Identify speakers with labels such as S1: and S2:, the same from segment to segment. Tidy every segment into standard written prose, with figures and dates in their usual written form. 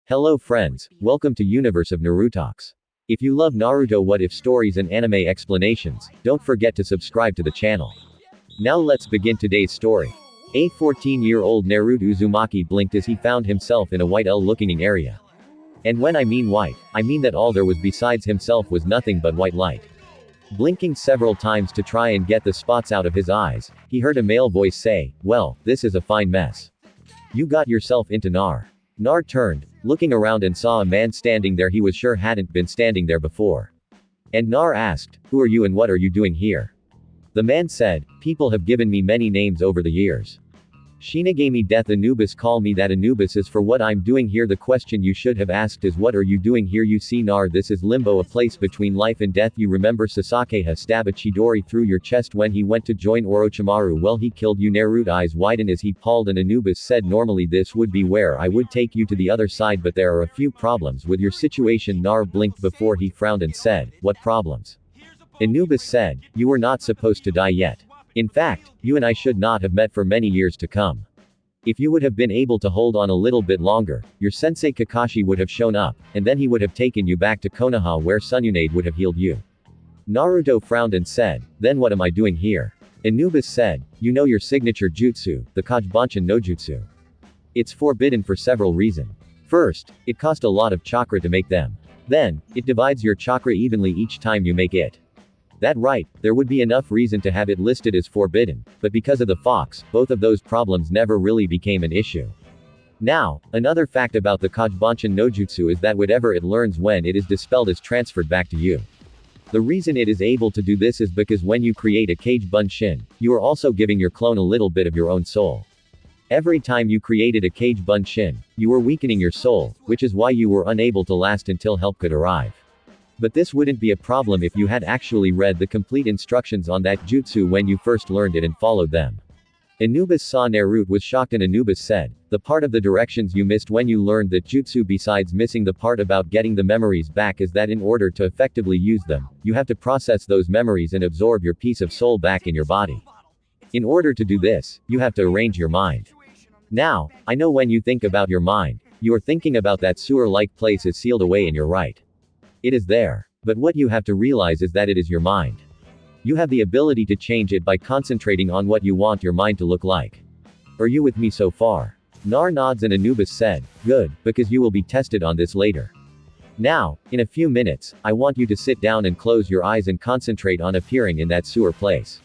S1: Hello friends, welcome to Universe of Narutox. If you love Naruto what if stories and anime explanations, don't forget to subscribe to the channel. Now let's begin today's story. A 14-year-old Naruto Uzumaki blinked as he found himself in a white L-looking area. And when I mean white, I mean that all there was besides himself was nothing but white light. Blinking several times to try and get the spots out of his eyes, he heard a male voice say, "Well, this is a fine mess. You got yourself into Nar." Nar turned, looking around and saw a man standing there he was sure hadn't been standing there before. And Nar asked, "Who are you and what are you doing here?" The man said, "People have given me many names over the years. Shinigami Death Anubis call me that. Anubis is for what I'm doing here. The question you should have asked is what are you doing here? You see Nar, this is Limbo, a place between life and death. You remember Sasuke stab a Chidori through your chest when he went to join Orochimaru? Well, he killed you." Naruto's eyes widened as he paused and Anubis said, "Normally this would be where I would take you to the other side, but there are a few problems with your situation." Nar blinked before he frowned and said, "What problems?" Anubis said, "You were not supposed to die yet. In fact, you and I should not have met for many years to come. If you would have been able to hold on a little bit longer, your sensei Kakashi would have shown up, and then he would have taken you back to Konoha where Tsunade would have healed you." Naruto frowned and said, "Then what am I doing here?" Anubis said, "You know your signature jutsu, the Kagebunshin no Jutsu. It's forbidden for several reasons. First, it cost a lot of chakra to make them. Then, it divides your chakra evenly each time you make it. That right, there would be enough reason to have it listed as forbidden, but because of the fox, both of those problems never really became an issue. Now, another fact about the Kagebunshin no Jutsu is that whatever it learns when it is dispelled is transferred back to you. The reason it is able to do this is because when you create a Kagebunshin, you are also giving your clone a little bit of your own soul. Every time you created a Kagebunshin, you were weakening your soul, which is why you were unable to last until help could arrive. But this wouldn't be a problem if you had actually read the complete instructions on that jutsu when you first learned it and followed them." Anubis saw Naruto was shocked and Anubis said, "The part of the directions you missed when you learned that jutsu besides missing the part about getting the memories back is that in order to effectively use them, you have to process those memories and absorb your piece of soul back in your body. In order to do this, you have to arrange your mind. Now, I know when you think about your mind, you are thinking about that sewer-like place is sealed away in your right. It is there. But what you have to realize is that it is your mind. You have the ability to change it by concentrating on what you want your mind to look like. Are you with me so far?" Nar nods and Anubis said, "Good, because you will be tested on this later. Now, in a few minutes, I want you to sit down and close your eyes and concentrate on appearing in that sewer place.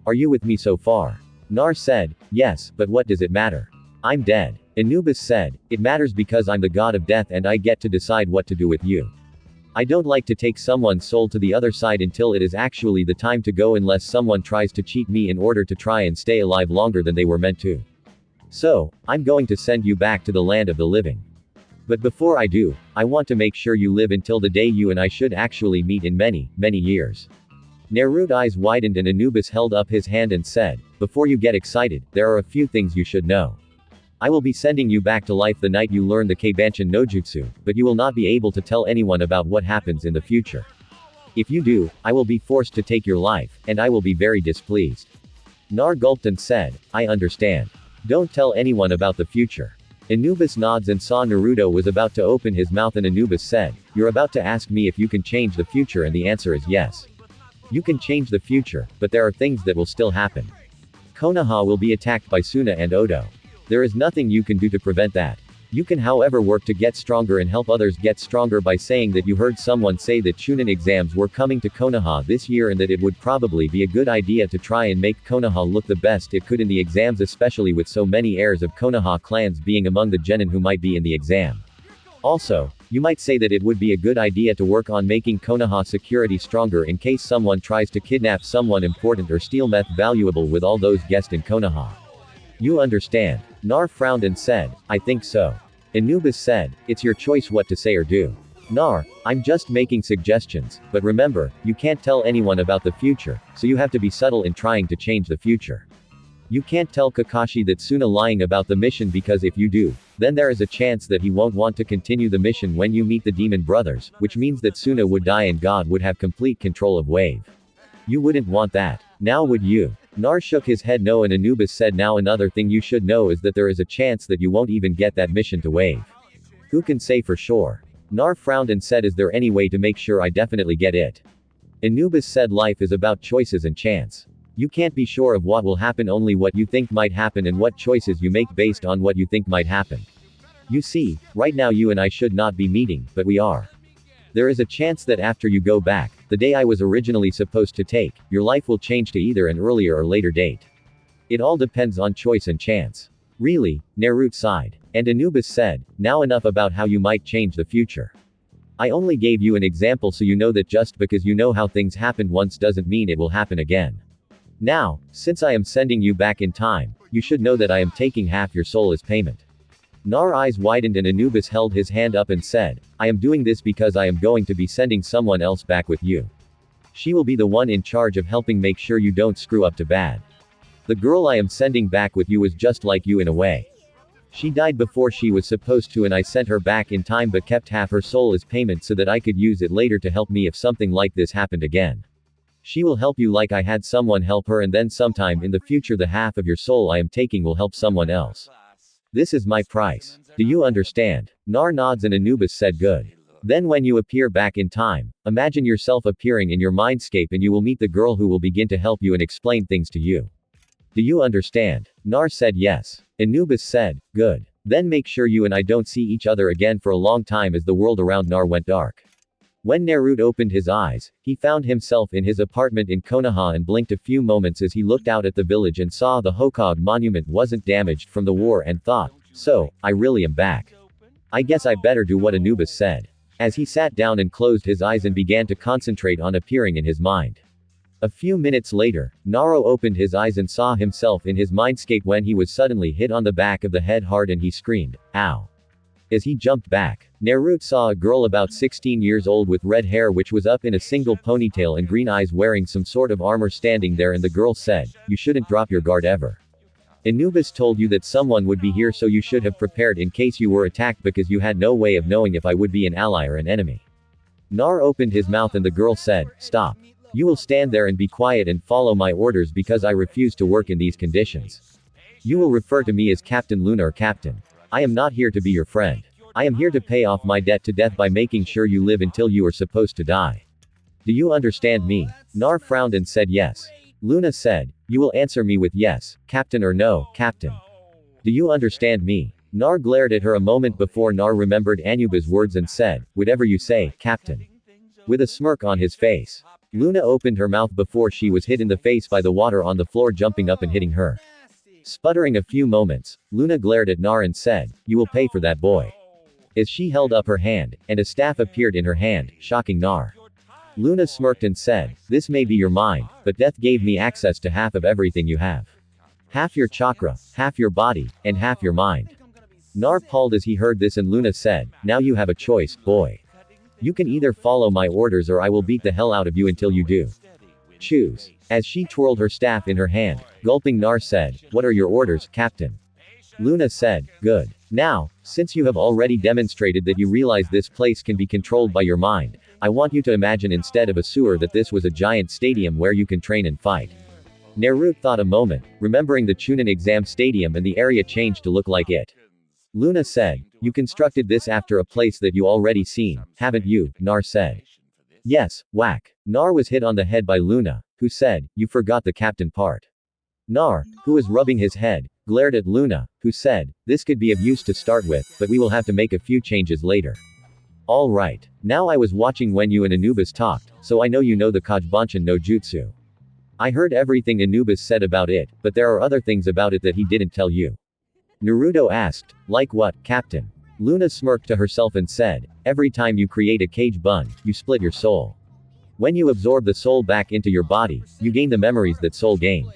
S1: Are you with me so far?" Nar said, "Yes, but what does it matter? I'm dead." Anubis said, "It matters because I'm the god of death and I get to decide what to do with you. I don't like to take someone's soul to the other side until it is actually the time to go unless someone tries to cheat me in order to try and stay alive longer than they were meant to. So, I'm going to send you back to the land of the living. But before I do, I want to make sure you live until the day you and I should actually meet in many, many years." Naruto's eyes widened and Anubis held up his hand and said, "Before you get excited, there are a few things you should know. I will be sending you back to life the night you learn the Kagebunshin no Jutsu, but you will not be able to tell anyone about what happens in the future. If you do, I will be forced to take your life, and I will be very displeased." Nar gulped and said, "I understand. Don't tell anyone about the future." Anubis nods and saw Naruto was about to open his mouth and Anubis said, "You're about to ask me if you can change the future and the answer is yes. You can change the future, but there are things that will still happen. Konoha will be attacked by Suna and Odo. There is nothing you can do to prevent that. You can however work to get stronger and help others get stronger by saying that you heard someone say that Chunin exams were coming to Konoha this year and that it would probably be a good idea to try and make Konoha look the best it could in the exams, especially with so many heirs of Konoha clans being among the genin who might be in the exam. Also, you might say that it would be a good idea to work on making Konoha security stronger in case someone tries to kidnap someone important or steal meth valuable with all those guests in Konoha. You understand?" Nar frowned and said, "I think so." Anubis said, "It's your choice what to say or do. Nar, I'm just making suggestions, but remember, you can't tell anyone about the future, so you have to be subtle in trying to change the future. You can't tell Kakashi that Suna lying about the mission because if you do, then there is a chance that he won't want to continue the mission when you meet the demon brothers, which means that Suna would die and God would have complete control of Wave. You wouldn't want that. Now would you?" Nar shook his head no and Anubis said, "Now another thing you should know is that there is a chance that you won't even get that mission to Wave. Who can say for sure? Nar frowned and said, is there any way to make sure I definitely get it? Anubis said, life is about choices and chance. You can't be sure of what will happen, only what you think might happen and what choices you make based on what you think might happen. You see, right now you and I should not be meeting, but we are. There is a chance that after you go back, the day I was originally supposed to take, your life will change to either an earlier or later date. It all depends on choice and chance. Really? Naruto sighed. And Anubis said, now enough about how you might change the future. I only gave you an example so you know that just because you know how things happened once doesn't mean it will happen again. Now, since I am sending you back in time, you should know that I am taking half your soul as payment. Nar's eyes widened and Anubis held his hand up and said, I am doing this because I am going to be sending someone else back with you. She will be the one in charge of helping make sure you don't screw up too bad. The girl I am sending back with you is just like you in a way. She died before she was supposed to and I sent her back in time but kept half her soul as payment so that I could use it later to help me if something like this happened again. She will help you like I had someone help her, and then sometime in the future the half of your soul I am taking will help someone else. This is my price. Do you understand? Nar nods and Anubis said good. Then when you appear back in time, imagine yourself appearing in your mindscape and you will meet the girl who will begin to help you and explain things to you. Do you understand? Nar said yes. Anubis said, good. Then make sure you and I don't see each other again for a long time as the world around Nar went dark. When Naruto opened his eyes, he found himself in his apartment in Konoha and blinked a few moments as he looked out at the village and saw the Hokage monument wasn't damaged from the war and thought, so, I really am back. I guess I better do what Anubis said. As he sat down and closed his eyes and began to concentrate on appearing in his mind. A few minutes later, Naruto opened his eyes and saw himself in his mindscape when he was suddenly hit on the back of the head hard and he screamed, ow. As he jumped back, Naruto saw a girl about 16 years old with red hair which was up in a single ponytail and green eyes wearing some sort of armor standing there, and the girl said, you shouldn't drop your guard ever. Anubis told you that someone would be here, so you should have prepared in case you were attacked because you had no way of knowing if I would be an ally or an enemy. Nar opened his mouth and the girl said, stop. You will stand there and be quiet and follow my orders because I refuse to work in these conditions. You will refer to me as Captain Luna or Captain. I am not here to be your friend. I am here to pay off my debt to death by making sure you live until you are supposed to die. Do you understand me? Nar frowned and said yes. Luna said, you will answer me with yes, Captain, or no, Captain. Do you understand me? Nar glared at her a moment before Nar remembered Anubis' words and said, whatever you say, Captain. With a smirk on his face. Luna opened her mouth before she was hit in the face by the water on the floor jumping up and hitting her. Sputtering a few moments, Luna glared at Nar and said, you will pay for that, boy. As she held up her hand, and a staff appeared in her hand, shocking Nar. Luna smirked and said, this may be your mind, but death gave me access to half of everything you have. Half your chakra, half your body, and half your mind. Nar paused as he heard this and Luna said, now you have a choice, boy. You can either follow my orders or I will beat the hell out of you until you do. Choose. As she twirled her staff in her hand, gulping, Nar said, what are your orders, Captain? Luna said, good. Now, since you have already demonstrated that you realize this place can be controlled by your mind, I want you to imagine instead of a sewer that this was a giant stadium where you can train and fight. Naruto thought a moment, remembering the Chunin exam stadium, and the area changed to look like it. Luna said, you constructed this after a place that you already seen, haven't you? Nar said. Yes, whack. Nar was hit on the head by Luna, who said, you forgot the captain part. Nar, who was rubbing his head, glared at Luna, who said, this could be of use to start with, but we will have to make a few changes later. Alright. Now I was watching when you and Anubis talked, so I know you know the Kajbanshin no Jutsu. I heard everything Anubis said about it, but there are other things about it that he didn't tell you. Naruto asked, like what, Captain? Luna smirked to herself and said, every time you create a cage bun, you split your soul. When you absorb the soul back into your body, you gain the memories that soul gained.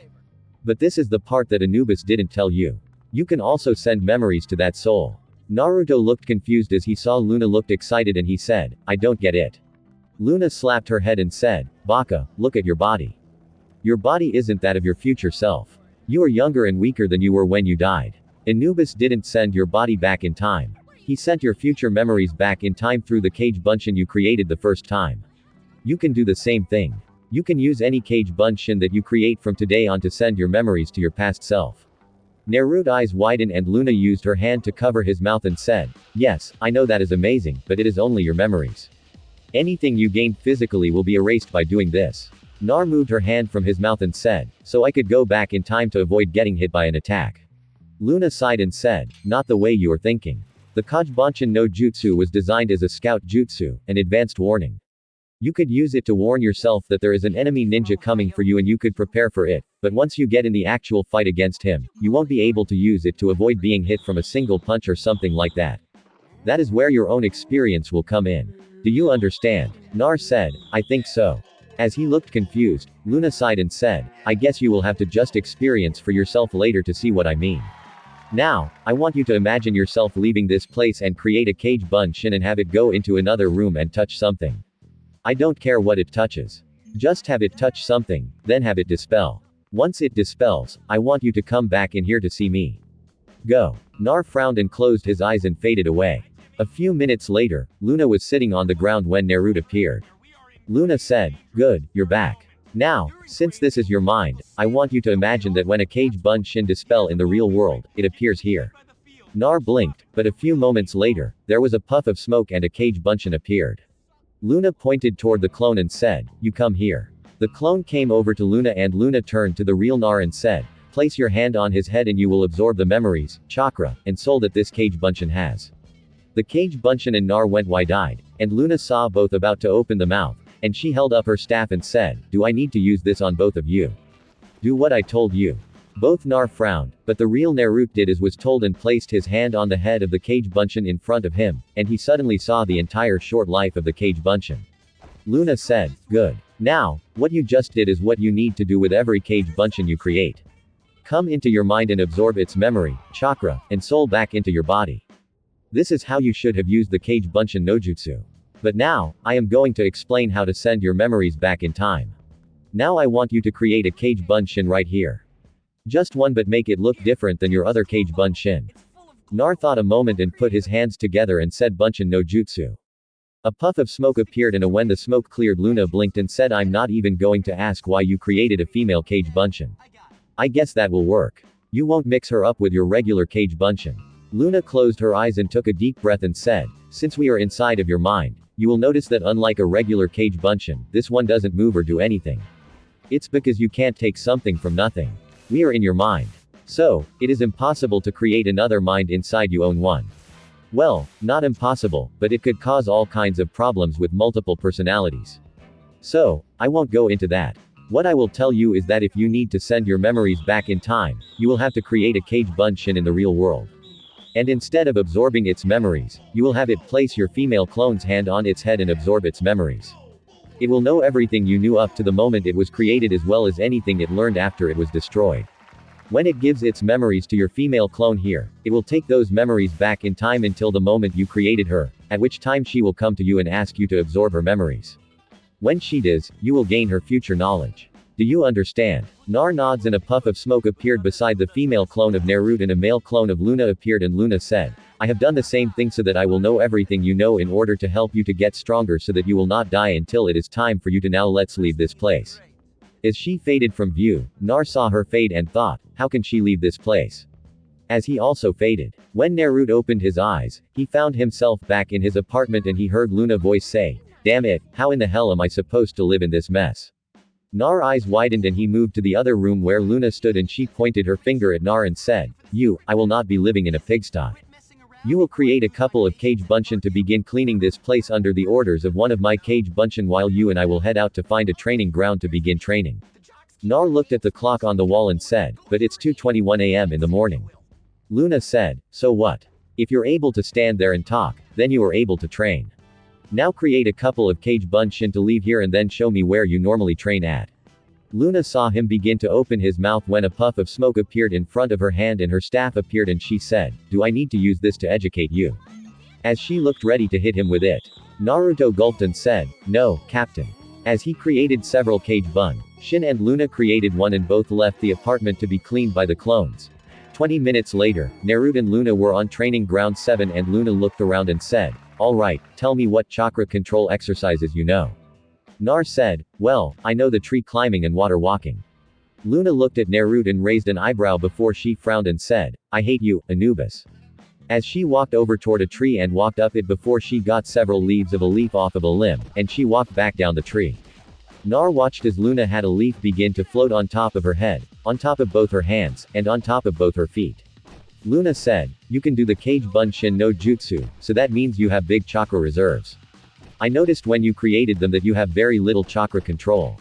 S1: But this is the part that Anubis didn't tell you. You can also send memories to that soul. Naruto looked confused as he saw Luna looked excited and he said, I don't get it. Luna slapped her head and said, Baka, look at your body. Your body isn't that of your future self. You are younger and weaker than you were when you died. Anubis didn't send your body back in time. He sent your future memories back in time through the cage bunshin you created the first time. You can do the same thing. You can use any cage bunshin that you create from today on to send your memories to your past self. Naruto's eyes widened and Luna used her hand to cover his mouth and said, "Yes, I know that is amazing, but it is only your memories. Anything you gained physically will be erased by doing this." Nar moved her hand from his mouth and said, "So I could go back in time to avoid getting hit by an attack." Luna sighed and said, "Not the way you are thinking. The Kajbanshin no Jutsu was designed as a scout jutsu, an advanced warning. You could use it to warn yourself that there is an enemy ninja coming for you and you could prepare for it, but once you get in the actual fight against him, you won't be able to use it to avoid being hit from a single punch or something like that. That is where your own experience will come in. Do you understand?" Nar said, "I think so." As he looked confused, Luna sighed and said, "I guess you will have to just experience for yourself later to see what I mean. Now, I want you to imagine yourself leaving this place and create a cage bunshin and have it go into another room and touch something. I don't care what it touches. Just have it touch something, then have it dispel. Once it dispels, I want you to come back in here to see me. Go." Nar frowned and closed his eyes and faded away. A few minutes later, Luna was sitting on the ground when Naruto appeared. Luna said, "Good, you're back. Now, since this is your mind, I want you to imagine that when a cage bunshin dispel in the real world, it appears here." Nar blinked, but a few moments later, there was a puff of smoke and a cage bunshin appeared. Luna pointed toward the clone and said, "You come here." The clone came over to Luna and Luna turned to the real Nar and said, "Place your hand on his head and you will absorb the memories, chakra, and soul that this cage bunshin has." The cage bunshin and Nar went wide-eyed, and Luna saw both about to open the mouth, and she held up her staff and said, "Do I need to use this on both of you? Do what I told you." Both Nar frowned, but the real Naruto did as was told and placed his hand on the head of the cage bunshin in front of him, and he suddenly saw the entire short life of the cage bunshin. Luna said, "Good. Now, what you just did is what you need to do with every cage bunshin you create. Come into your mind and absorb its memory, chakra, and soul back into your body. This is how you should have used the cage bunshin no jutsu. But now, I am going to explain how to send your memories back in time. Now I want you to create a cage bunshin right here. Just one, but make it look different than your other cage bunshin." Nar thought a moment and put his hands together and said bunshin no jutsu. A puff of smoke appeared and when the smoke cleared Luna blinked and said, "I'm not even going to ask why you created a female cage bunshin. I guess that will work. You won't mix her up with your regular cage bunshin." Luna closed her eyes and took a deep breath and said, "Since we are inside of your mind, you will notice that unlike a regular cage bunshin, this one doesn't move or do anything. It's because you can't take something from nothing. We are in your mind. So, it is impossible to create another mind inside you own one. Well, not impossible, but it could cause all kinds of problems with multiple personalities. So, I won't go into that. What I will tell you is that if you need to send your memories back in time, you will have to create a cage bunshin in the real world. And instead of absorbing its memories, you will have it place your female clone's hand on its head and absorb its memories. It will know everything you knew up to the moment it was created as well as anything it learned after it was destroyed. When it gives its memories to your female clone here, it will take those memories back in time until the moment you created her, at which time she will come to you and ask you to absorb her memories. When she does, you will gain her future knowledge. Do you understand?" Nar nods and a puff of smoke appeared beside the female clone of Naruto and a male clone of Luna appeared and Luna said, "I have done the same thing so that I will know everything you know in order to help you to get stronger so that you will not die until it is time for you to now let's leave this place." As she faded from view, Nar saw her fade and thought, how can she leave this place? As he also faded. When Naruto opened his eyes, he found himself back in his apartment and he heard Luna's voice say, "Damn it, how in the hell am I supposed to live in this mess?" Nar's eyes widened and he moved to the other room where Luna stood and she pointed her finger at Nar and said, I will not be living in a pigsty. You will create a couple of cage bunshin to begin cleaning this place under the orders of one of my cage bunshin while you and I will head out to find a training ground to begin training." Nar looked at the clock on the wall and said, "But it's 2:21 a.m. in the morning." Luna said, "So what? If you're able to stand there and talk, then you are able to train. Now create a couple of cage bunshin to leave here and then show me where you normally train at." Luna saw him begin to open his mouth when a puff of smoke appeared in front of her hand and her staff appeared and she said, "Do I need to use this to educate you?" As she looked ready to hit him with it. Naruto gulped and said, "No, Captain." As he created several cage bunshin and Luna created one and both left the apartment to be cleaned by the clones. 20 minutes later, Naruto and Luna were on training ground 7 and Luna looked around and said, "Alright, tell me what chakra control exercises you know." Nar said, "Well, I know the tree climbing and water walking." Luna looked at Naruto and raised an eyebrow before she frowned and said, I hate you, Anubis. As she walked over toward a tree and walked up it before she got several leaves of a leaf off of a limb, and she walked back down the tree. Nar watched as Luna had a leaf begin to float on top of her head, on top of both her hands, and on top of both her feet. Luna said, you can do the Kage Bunshin no Jutsu, so that means you have big chakra reserves. I noticed when you created them that you have very little chakra control.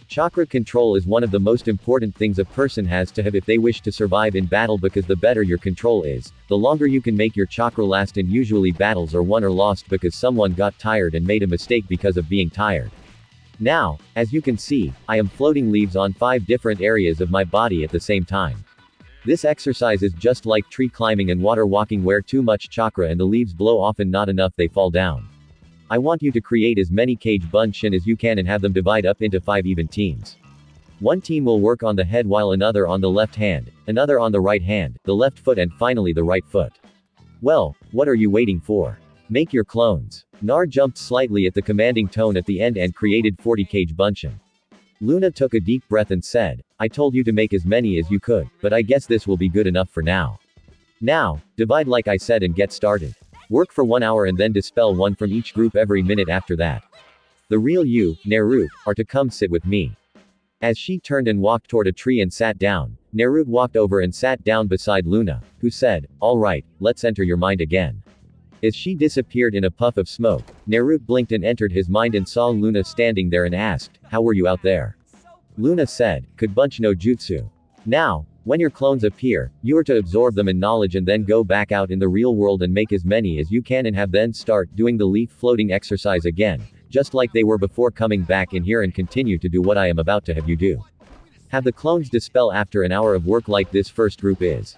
S1: Chakra control is one of the most important things a person has to have if they wish to survive in battle, because the better your control is, the longer you can make your chakra last, and usually battles are won or lost because someone got tired and made a mistake because of being tired. Now, as you can see, I am floating leaves on 5 different areas of my body at the same time. This exercise is just like tree climbing and water walking, where too much chakra and the leaves blow off and not enough they fall down. I want you to create as many Kage Bunshin as you can and have them divide up into 5 even teams. One team will work on the head while another on the left hand, another on the right hand, the left foot, and finally the right foot. Well, what are you waiting for? Make your clones. Nar jumped slightly at the commanding tone at the end and created 40 Kage Bunshin. Luna took a deep breath and said, I told you to make as many as you could, but I guess this will be good enough for now. Now, divide like I said and get started. Work for 1 hour and then dispel one from each group every minute after that. The real you, Naruto, are to come sit with me. As she turned and walked toward a tree and sat down, Naruto walked over and sat down beside Luna, who said, alright, let's enter your mind again. As she disappeared in a puff of smoke, Naruto blinked and entered his mind and saw Luna standing there and asked, how were you out there? Luna said, could bunch no jutsu. Now, when your clones appear, you are to absorb them in knowledge and then go back out in the real world and make as many as you can and have then start doing the leaf floating exercise again, just like they were before coming back in here, and continue to do what I am about to have you do. Have the clones dispel after an hour of work like this first group is.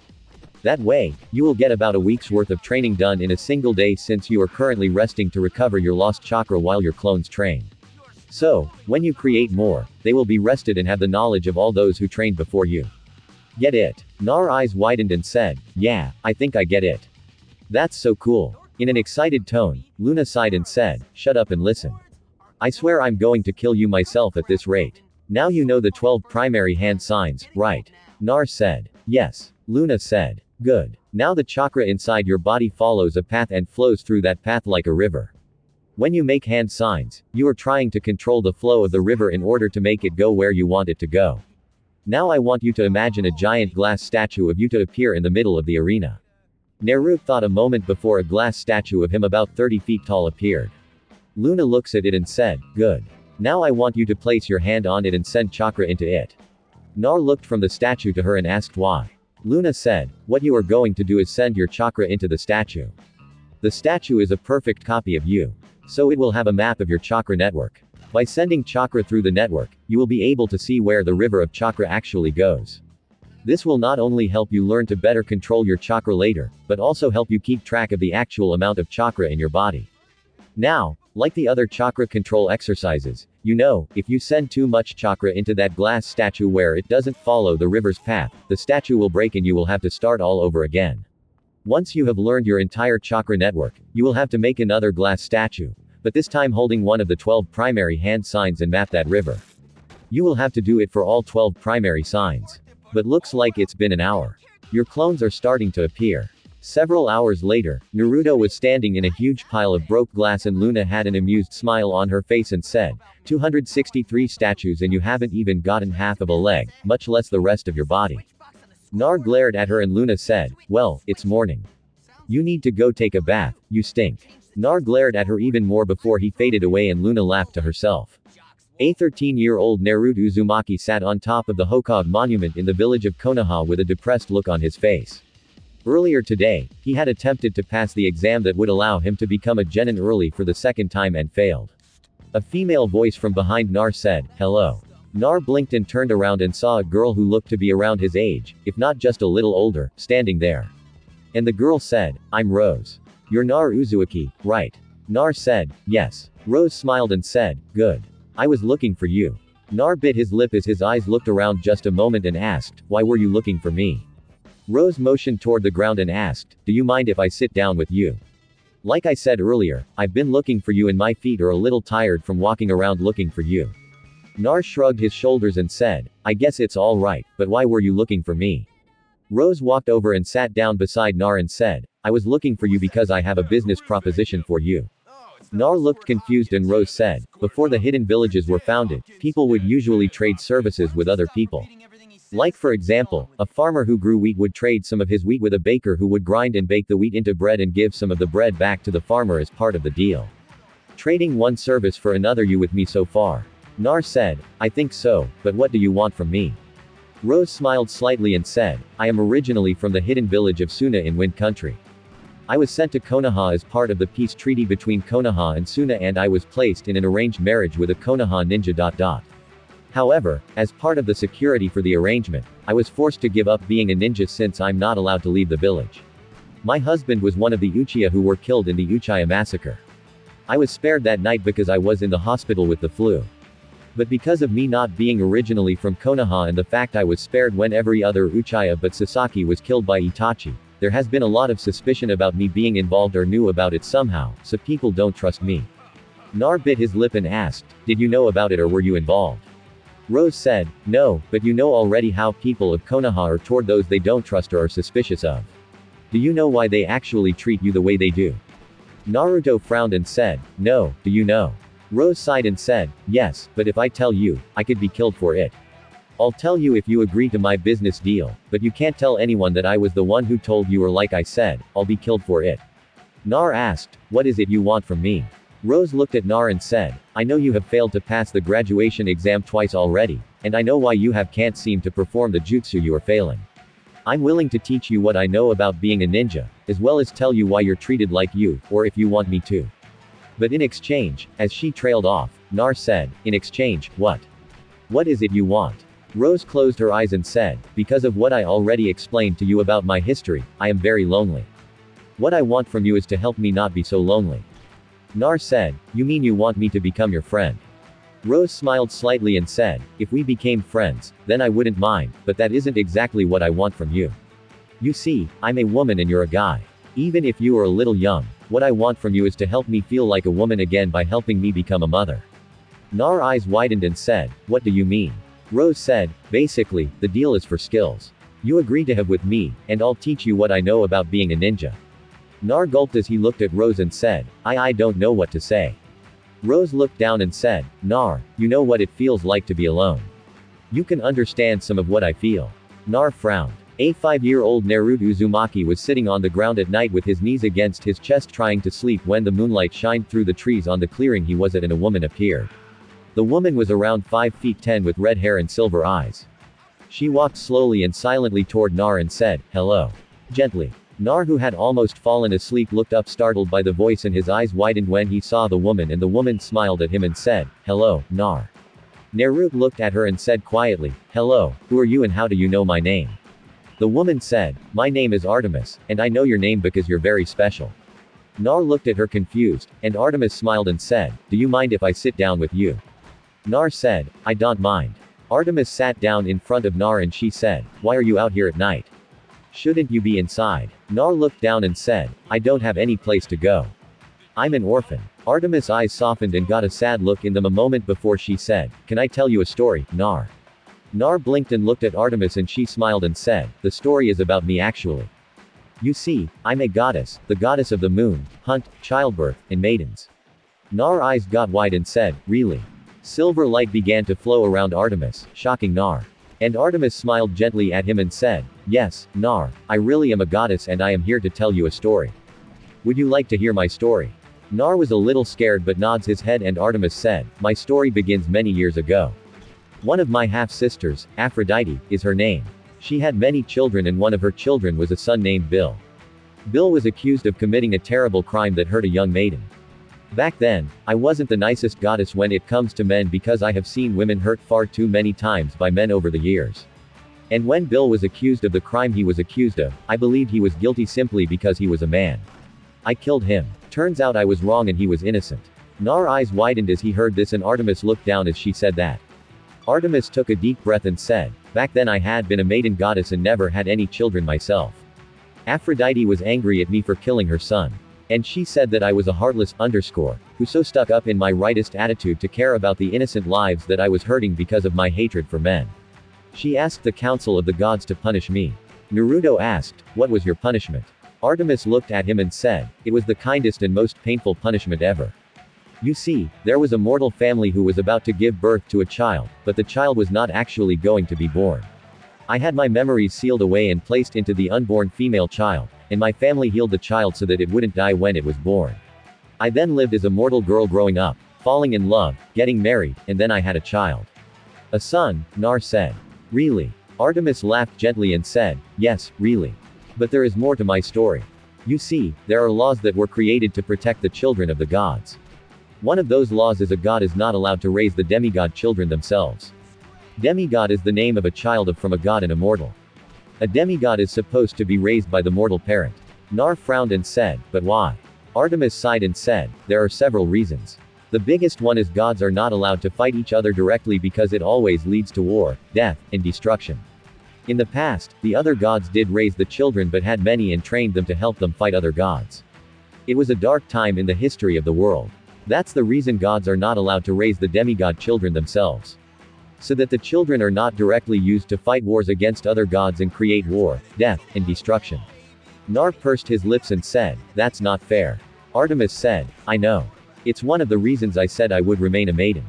S1: That way, you will get about a week's worth of training done in a single day, since you are currently resting to recover your lost chakra while your clones train. So, when you create more, they will be rested and have the knowledge of all those who trained before you. Get it? Nar's eyes widened and said, yeah, I think I get it. That's so cool. In an excited tone, Luna sighed and said, shut up and listen. I swear I'm going to kill you myself at this rate. Now you know the 12 primary hand signs, right? Nar said. Yes. Luna said. Good. Now the chakra inside your body follows a path and flows through that path like a river. When you make hand signs, you are trying to control the flow of the river in order to make it go where you want it to go. Now I want you to imagine a giant glass statue of you to appear in the middle of the arena. Naruto thought a moment before a glass statue of him about 30 feet tall appeared. Luna looks at it and said, good. Now I want you to place your hand on it and send chakra into it. Nar looked from the statue to her and asked why. Luna said, what you are going to do is send your chakra into the statue. The statue is a perfect copy of you. So it will have a map of your chakra network. By sending chakra through the network, you will be able to see where the river of chakra actually goes. This will not only help you learn to better control your chakra later, but also help you keep track of the actual amount of chakra in your body. Now, like the other chakra control exercises, you know, if you send too much chakra into that glass statue where it doesn't follow the river's path, the statue will break and you will have to start all over again. Once you have learned your entire chakra network, you will have to make another glass statue, but this time holding one of the 12 primary hand signs and map that river. You will have to do it for all 12 primary signs. But looks like it's been an hour. Your clones are starting to appear. Several hours later, Naruto was standing in a huge pile of broke glass and Luna had an amused smile on her face and said, 263 statues and you haven't even gotten half of a leg, much less the rest of your body. Nar glared at her and Luna said, well, it's morning. You need to go take a bath, you stink. Nar glared at her even more before he faded away and Luna laughed to herself. A 13-year-old Naruto Uzumaki sat on top of the Hokage monument in the village of Konoha with a depressed look on his face. Earlier today, he had attempted to pass the exam that would allow him to become a genin early for the second time and failed. A female voice from behind Nar said, hello. Nar blinked and turned around and saw a girl who looked to be around his age, if not just a little older, standing there. And the girl said, I'm Rose. You're Nar Uzumaki, right? Nar said, yes. Rose smiled and said, good. I was looking for you. Nar bit his lip as his eyes looked around just a moment and asked, why were you looking for me? Rose motioned toward the ground and asked, do you mind if I sit down with you? Like I said earlier, I've been looking for you and my feet are a little tired from walking around looking for you. Nar shrugged his shoulders and said, I guess it's all right, but why were you looking for me? Rose walked over and sat down beside Nar and said, I was looking for you because I have a business proposition for you. Nar looked confused and Rose said, before the hidden villages were founded, people would usually trade services with other people. Like for example, a farmer who grew wheat would trade some of his wheat with a baker who would grind and bake the wheat into bread and give some of the bread back to the farmer as part of the deal. Trading one service for another. You with me so far? Nar said, I think so, but what do you want from me? Rose smiled slightly and said, I am originally from the hidden village of Suna in Wind Country. I was sent to Konoha as part of the peace treaty between Konoha and Suna and I was placed in an arranged marriage with a Konoha ninja. However, as part of the security for the arrangement, I was forced to give up being a ninja since I'm not allowed to leave the village. My husband was one of the Uchiha who were killed in the Uchiha massacre. I was spared that night because I was in the hospital with the flu. But because of me not being originally from Konoha and the fact I was spared when every other Uchiha but Sasaki was killed by Itachi, there has been a lot of suspicion about me being involved or knew about it somehow, so people don't trust me. Nar bit his lip and asked, did you know about it or were you involved? Rose said, no, but you know already how people of Konoha are toward those they don't trust or are suspicious of. Do you know why they actually treat you the way they do? Naruto frowned and said, no, do you know? Rose sighed and said, yes, but if I tell you, I could be killed for it. I'll tell you if you agree to my business deal, but you can't tell anyone that I was the one who told you or like I said, I'll be killed for it. Nar asked, what is it you want from me? Rose looked at Nar and said, I know you have failed to pass the graduation exam twice already, and I know why you can't seem to perform the jutsu you are failing. I'm willing to teach you what I know about being a ninja, as well as tell you why you're treated like you, or if you want me to. But in exchange, as she trailed off, Nar said, in exchange, what? What is it you want? Rose closed her eyes and said, because of what I already explained to you about my history, I am very lonely. What I want from you is to help me not be so lonely. Nar said, you mean you want me to become your friend? Rose smiled slightly and said, if we became friends, then I wouldn't mind, but that isn't exactly what I want from you. You see, I'm a woman and you're a guy. Even if you are a little young, what I want from you is to help me feel like a woman again by helping me become a mother. Nar's eyes widened and said, what do you mean? Rose said, basically, the deal is for skills. You agree to have with me, and I'll teach you what I know about being a ninja. Nar gulped as he looked at Rose and said, I don't know what to say. Rose looked down and said, Nar, you know what it feels like to be alone. You can understand some of what I feel. Nar frowned. A 5-year-old Naruto Uzumaki was sitting on the ground at night with his knees against his chest trying to sleep when the moonlight shined through the trees on the clearing he was at and a woman appeared. The woman was around 5 feet 10 with red hair and silver eyes. She walked slowly and silently toward Nar and said, hello. Gently. Nar, who had almost fallen asleep, looked up startled by the voice and his eyes widened when he saw the woman, and the woman smiled at him and said, hello, Nar. Naruto looked at her and said quietly, hello, who are you and how do you know my name? The woman said, my name is Artemis, and I know your name because you're very special. Nar looked at her confused, and Artemis smiled and said, do you mind if I sit down with you? Nar said, I don't mind. Artemis sat down in front of Nar and she said, why are you out here at night? Shouldn't you be inside? Nar looked down and said, I don't have any place to go. I'm an orphan. Artemis' eyes softened and got a sad look in them a moment before she said, can I tell you a story, Nar? Nar blinked and looked at Artemis and she smiled and said, the story is about me actually. You see, I'm a goddess, the goddess of the moon, hunt, childbirth, and maidens. Nar's eyes got wide and said, really? Silver light began to flow around Artemis, shocking Nar. And Artemis smiled gently at him and said, yes, Nar, I really am a goddess and I am here to tell you a story. Would you like to hear my story? Nar was a little scared but nods his head and Artemis said, my story begins many years ago. One of my half-sisters, Aphrodite, is her name. She had many children and one of her children was a son named Bill. Bill was accused of committing a terrible crime that hurt a young maiden. Back then, I wasn't the nicest goddess when it comes to men because I have seen women hurt far too many times by men over the years. And when Bill was accused of the crime he was accused of, I believed he was guilty simply because he was a man. I killed him. Turns out I was wrong and he was innocent. Nar's eyes widened as he heard this and Artemis looked down as she said that. Artemis took a deep breath and said, back then I had been a maiden goddess and never had any children myself. Aphrodite was angry at me for killing her son. And she said that I was a heartless who so stuck up in my rightist attitude to care about the innocent lives that I was hurting because of my hatred for men. She asked the council of the gods to punish me. Naruto asked, what was your punishment? Artemis looked at him and said, it was the kindest and most painful punishment ever. You see, there was a mortal family who was about to give birth to a child, but the child was not actually going to be born. I had my memories sealed away and placed into the unborn female child, and my family healed the child so that it wouldn't die when it was born. I then lived as a mortal girl growing up, falling in love, getting married, and then I had a child. A son, Nar said. Really? Artemis laughed gently and said, yes, really. But there is more to my story. You see, there are laws that were created to protect the children of the gods. One of those laws is a god is not allowed to raise the demigod children themselves. Demigod is the name of a child from a god and a mortal. A demigod is supposed to be raised by the mortal parent. Nar frowned and said, but why? Artemis sighed and said, there are several reasons. The biggest one is gods are not allowed to fight each other directly because it always leads to war, death, and destruction. In the past, the other gods did raise the children but had many and trained them to help them fight other gods. It was a dark time in the history of the world. That's the reason gods are not allowed to raise the demigod children themselves. So that the children are not directly used to fight wars against other gods and create war, death, and destruction. Nar pursed his lips and said, that's not fair. Artemis said, I know. It's one of the reasons I said I would remain a maiden.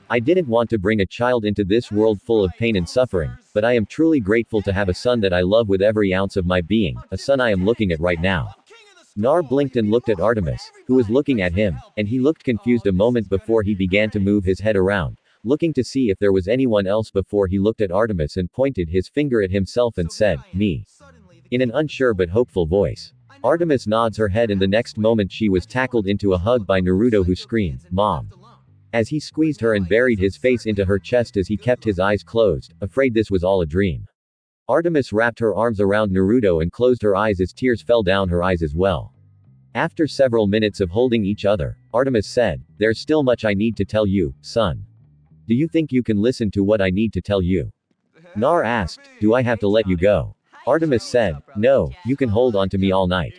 S1: I didn't want to bring a child into this world full of pain and suffering, but I am truly grateful to have a son that I love with every ounce of my being, a son I am looking at right now. Nar blinked and looked at Artemis, who was looking at him, and he looked confused a moment before he began to move his head around, looking to see if there was anyone else before he looked at Artemis and pointed his finger at himself and said, me. In an unsure but hopeful voice. Artemis nods her head and the next moment she was tackled into a hug by Naruto who screamed, Mom. As he squeezed her and buried his face into her chest as he kept his eyes closed, afraid this was all a dream. Artemis wrapped her arms around Naruto and closed her eyes as tears fell down her eyes as well. After several minutes of holding each other, Artemis said, there's still much I need to tell you, son. Do you think you can listen to what I need to tell you? Nar asked, do I have to let you go? Artemis said, no, you can hold on to me all night.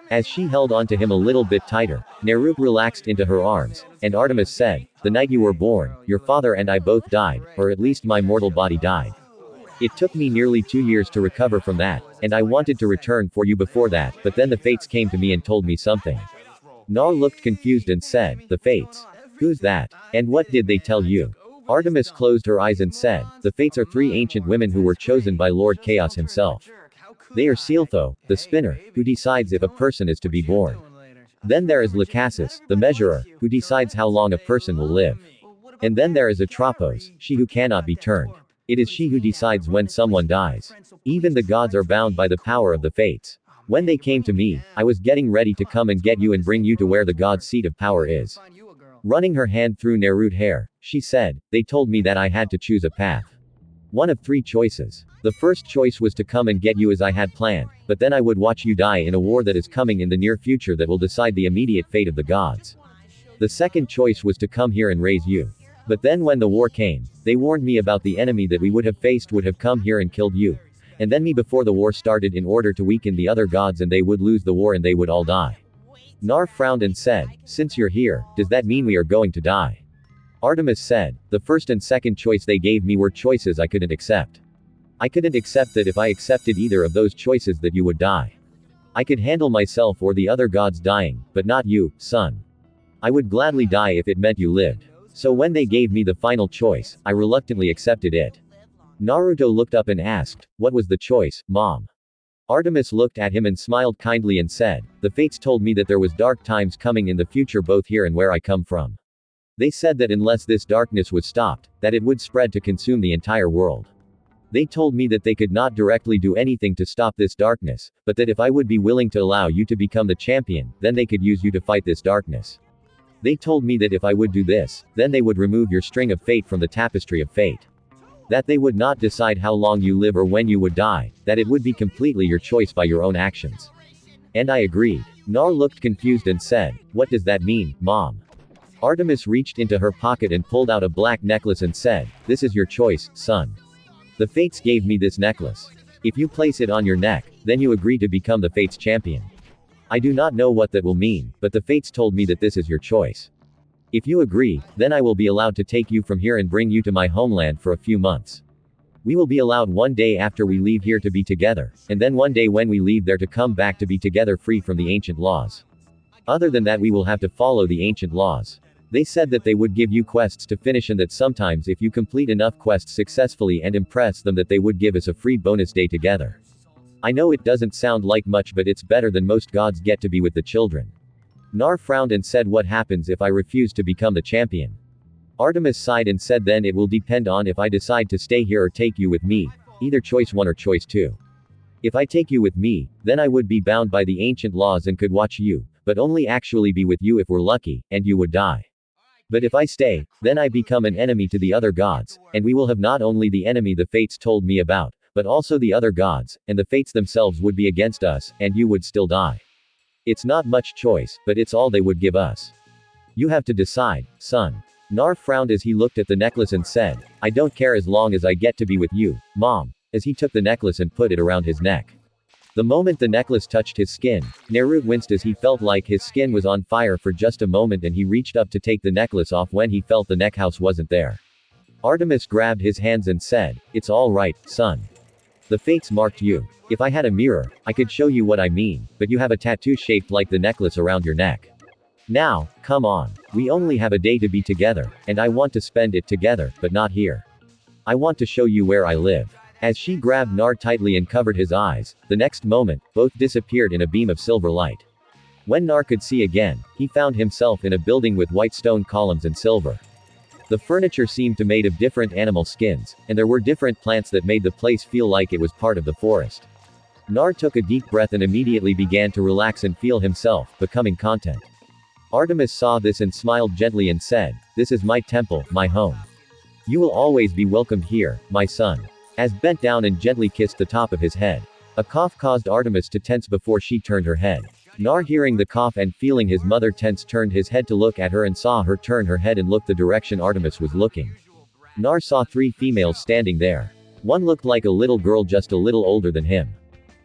S1: As she held on to him a little bit tighter, Naruto relaxed into her arms, and Artemis said, the night you were born, your father and I both died, or at least my mortal body died. It took me nearly 2 years to recover from that, and I wanted to return for you before that, but then the fates came to me and told me something. Nar looked confused and said, the fates? Who's that? And what did they tell you? Artemis closed her eyes and said, the fates are 3 ancient women who were chosen by Lord Chaos himself. They are Sealtho, the spinner, who decides if a person is to be born. Then there is Lacasis, the measurer, who decides how long a person will live. And then there is Atropos, she who cannot be turned. It is she who decides when someone dies. Even the gods are bound by the power of the fates. When they came to me, I was getting ready to come and get you and bring you to where the god's seat of power is. Running her hand through Naruto's hair, she said, they told me that I had to choose a path. One of 3 choices. The first choice was to come and get you as I had planned, but then I would watch you die in a war that is coming in the near future that will decide the immediate fate of the gods. The second choice was to come here and raise you. But then when the war came, they warned me about the enemy that we would have faced would have come here and killed you. And then me before the war started in order to weaken the other gods and they would lose the war and they would all die. Nar frowned and said, since you're here, does that mean we are going to die? Artemis said, the first and second choice they gave me were choices I couldn't accept. I couldn't accept that if I accepted either of those choices that you would die. I could handle myself or the other gods dying, but not you, son. I would gladly die if it meant you lived. So when they gave me the final choice, I reluctantly accepted it. Naruto looked up and asked, what was the choice, Mom? Artemis looked at him and smiled kindly and said, the fates told me that there was dark times coming in the future both here and where I come from. They said that unless this darkness was stopped, that it would spread to consume the entire world. They told me that they could not directly do anything to stop this darkness, but that if I would be willing to allow you to become the champion, then they could use you to fight this darkness. They told me that if I would do this, then they would remove your string of fate from the tapestry of fate. That they would not decide how long you live or when you would die, that it would be completely your choice by your own actions. And I agreed. Nar looked confused and said, what does that mean, Mom? Artemis reached into her pocket and pulled out a black necklace and said, this is your choice, son. The fates gave me this necklace. If you place it on your neck, then you agree to become the fates champion. I do not know what that will mean, but the fates told me that this is your choice. If you agree, then I will be allowed to take you from here and bring you to my homeland for a few months. We will be allowed one day after we leave here to be together, and then one day when we leave there to come back to be together free from the ancient laws. Other than that we will have to follow the ancient laws. They said that they would give you quests to finish and that sometimes if you complete enough quests successfully and impress them that they would give us a free bonus day together. I know it doesn't sound like much but it's better than most gods get to be with the children. Nar frowned and said what happens if I refuse to become the champion? Artemis sighed and said then it will depend on if I decide to stay here or take you with me, either choice 1 or choice 2. If I take you with me, then I would be bound by the ancient laws and could watch you, but only actually be with you if we're lucky, and you would die. But if I stay, then I become an enemy to the other gods, and we will have not only the enemy the fates told me about, but also the other gods, and the fates themselves would be against us, and you would still die. It's not much choice, but it's all they would give us. You have to decide, son. Nar frowned as he looked at the necklace and said, I don't care as long as I get to be with you, Mom, as he took the necklace and put it around his neck. The moment the necklace touched his skin, Naruto winced as he felt like his skin was on fire for just a moment and he reached up to take the necklace off when he felt the neckhouse wasn't there. Artemis grabbed his hands and said, it's all right, son. The fates marked you. If I had a mirror, I could show you what I mean, but you have a tattoo shaped like the necklace around your neck. Now, come on. We only have a day to be together, and I want to spend it together, but not here. I want to show you where I live. As she grabbed Nar tightly and covered his eyes, the next moment, both disappeared in a beam of silver light. When Nar could see again, he found himself in a building with white stone columns and silver. The furniture seemed to made of different animal skins, and there were different plants that made the place feel like it was part of the forest. Nar took a deep breath and immediately began to relax and feel himself, becoming content. Artemis saw this and smiled gently and said, this is my temple, my home. You will always be welcomed here, my son. As bent down and gently kissed the top of his head. A cough caused Artemis to tense before she turned her head. Nar hearing the cough and feeling his mother tense turned his head to look at her and saw her turn her head and look the direction Artemis was looking. Nar saw 3 females standing there. One looked like a little girl just a little older than him.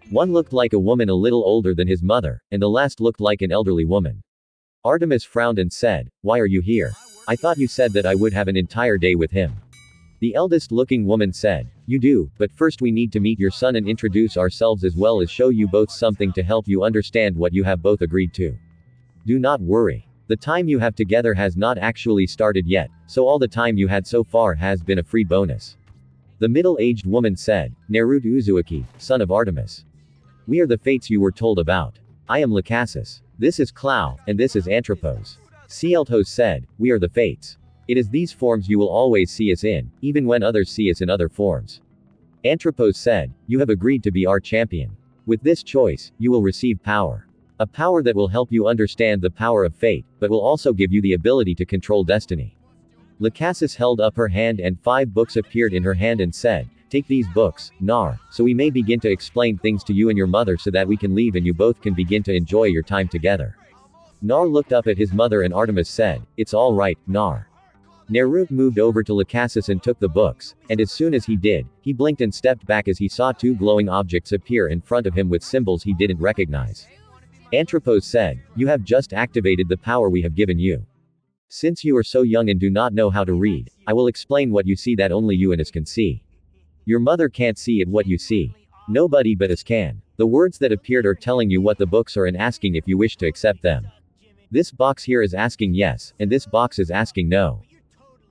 S1: One looked like a woman a little older than his mother, and the last looked like an elderly woman. Artemis frowned and said, why are you here? I thought you said that I would have an entire day with him. The eldest looking woman said, you do, but first we need to meet your son and introduce ourselves as well as show you both something to help you understand what you have both agreed to. Do not worry. The time you have together has not actually started yet, so all the time you had so far has been a free bonus. The middle-aged woman said, Naruto Uzumaki, son of Artemis. We are the fates you were told about. I am Lacasis. This is Clow, and this is Anthropos. Cieltos said, we are the fates. It is these forms you will always see us in, even when others see us in other forms. Anthropos said, you have agreed to be our champion. With this choice, you will receive power. A power that will help you understand the power of fate, but will also give you the ability to control destiny. Lacasis held up her hand and 5 books appeared in her hand and said, take these books, Nar, so we may begin to explain things to you and your mother so that we can leave and you both can begin to enjoy your time together. Nar looked up at his mother and Artemis said, it's all right, Nar. Naruto moved over to Lacasis and took the books, and as soon as he did, he blinked and stepped back as he saw 2 glowing objects appear in front of him with symbols he didn't recognize. Anthropos said, you have just activated the power we have given you. Since you are so young and do not know how to read, I will explain what you see that only you and us can see. Your mother can't see it what you see. Nobody but us can. The words that appeared are telling you what the books are and asking if you wish to accept them. This box here is asking yes, and this box is asking no.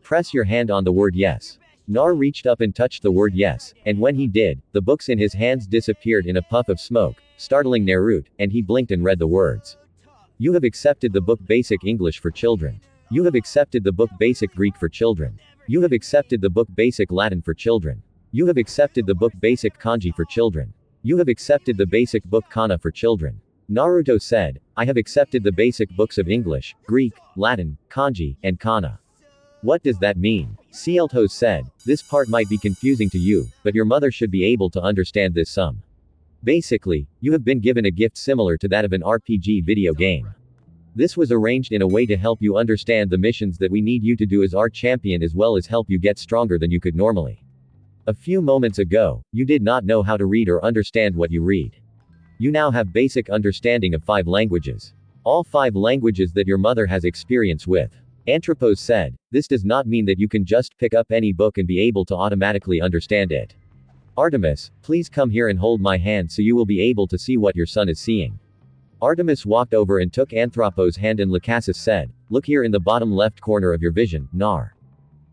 S1: Press your hand on the word yes. Nar reached up and touched the word yes, and when he did, the books in his hands disappeared in a puff of smoke, startling Naruto, and he blinked and read the words. You have accepted the book Basic English for Children. You have accepted the book Basic Greek for Children. You have accepted the book Basic Latin for Children. You have accepted the book Basic Kanji for Children. You have accepted the basic book Kana for Children. Naruto said, I have accepted the basic books of English, Greek, Latin, Kanji, and Kana. What does that mean? Cieltos said, this part might be confusing to you, but your mother should be able to understand this sum. Basically, you have been given a gift similar to that of an RPG video game. This was arranged in a way to help you understand the missions that we need you to do as our champion as well as help you get stronger than you could normally. A few moments ago, you did not know how to read or understand what you read. You now have basic understanding of 5 languages. All 5 languages that your mother has experience with. Anthropos said, this does not mean that you can just pick up any book and be able to automatically understand it. Artemis, please come here and hold my hand so you will be able to see what your son is seeing. Artemis walked over and took Anthropos' hand and Lachesis said, look here in the bottom left corner of your vision, Nar.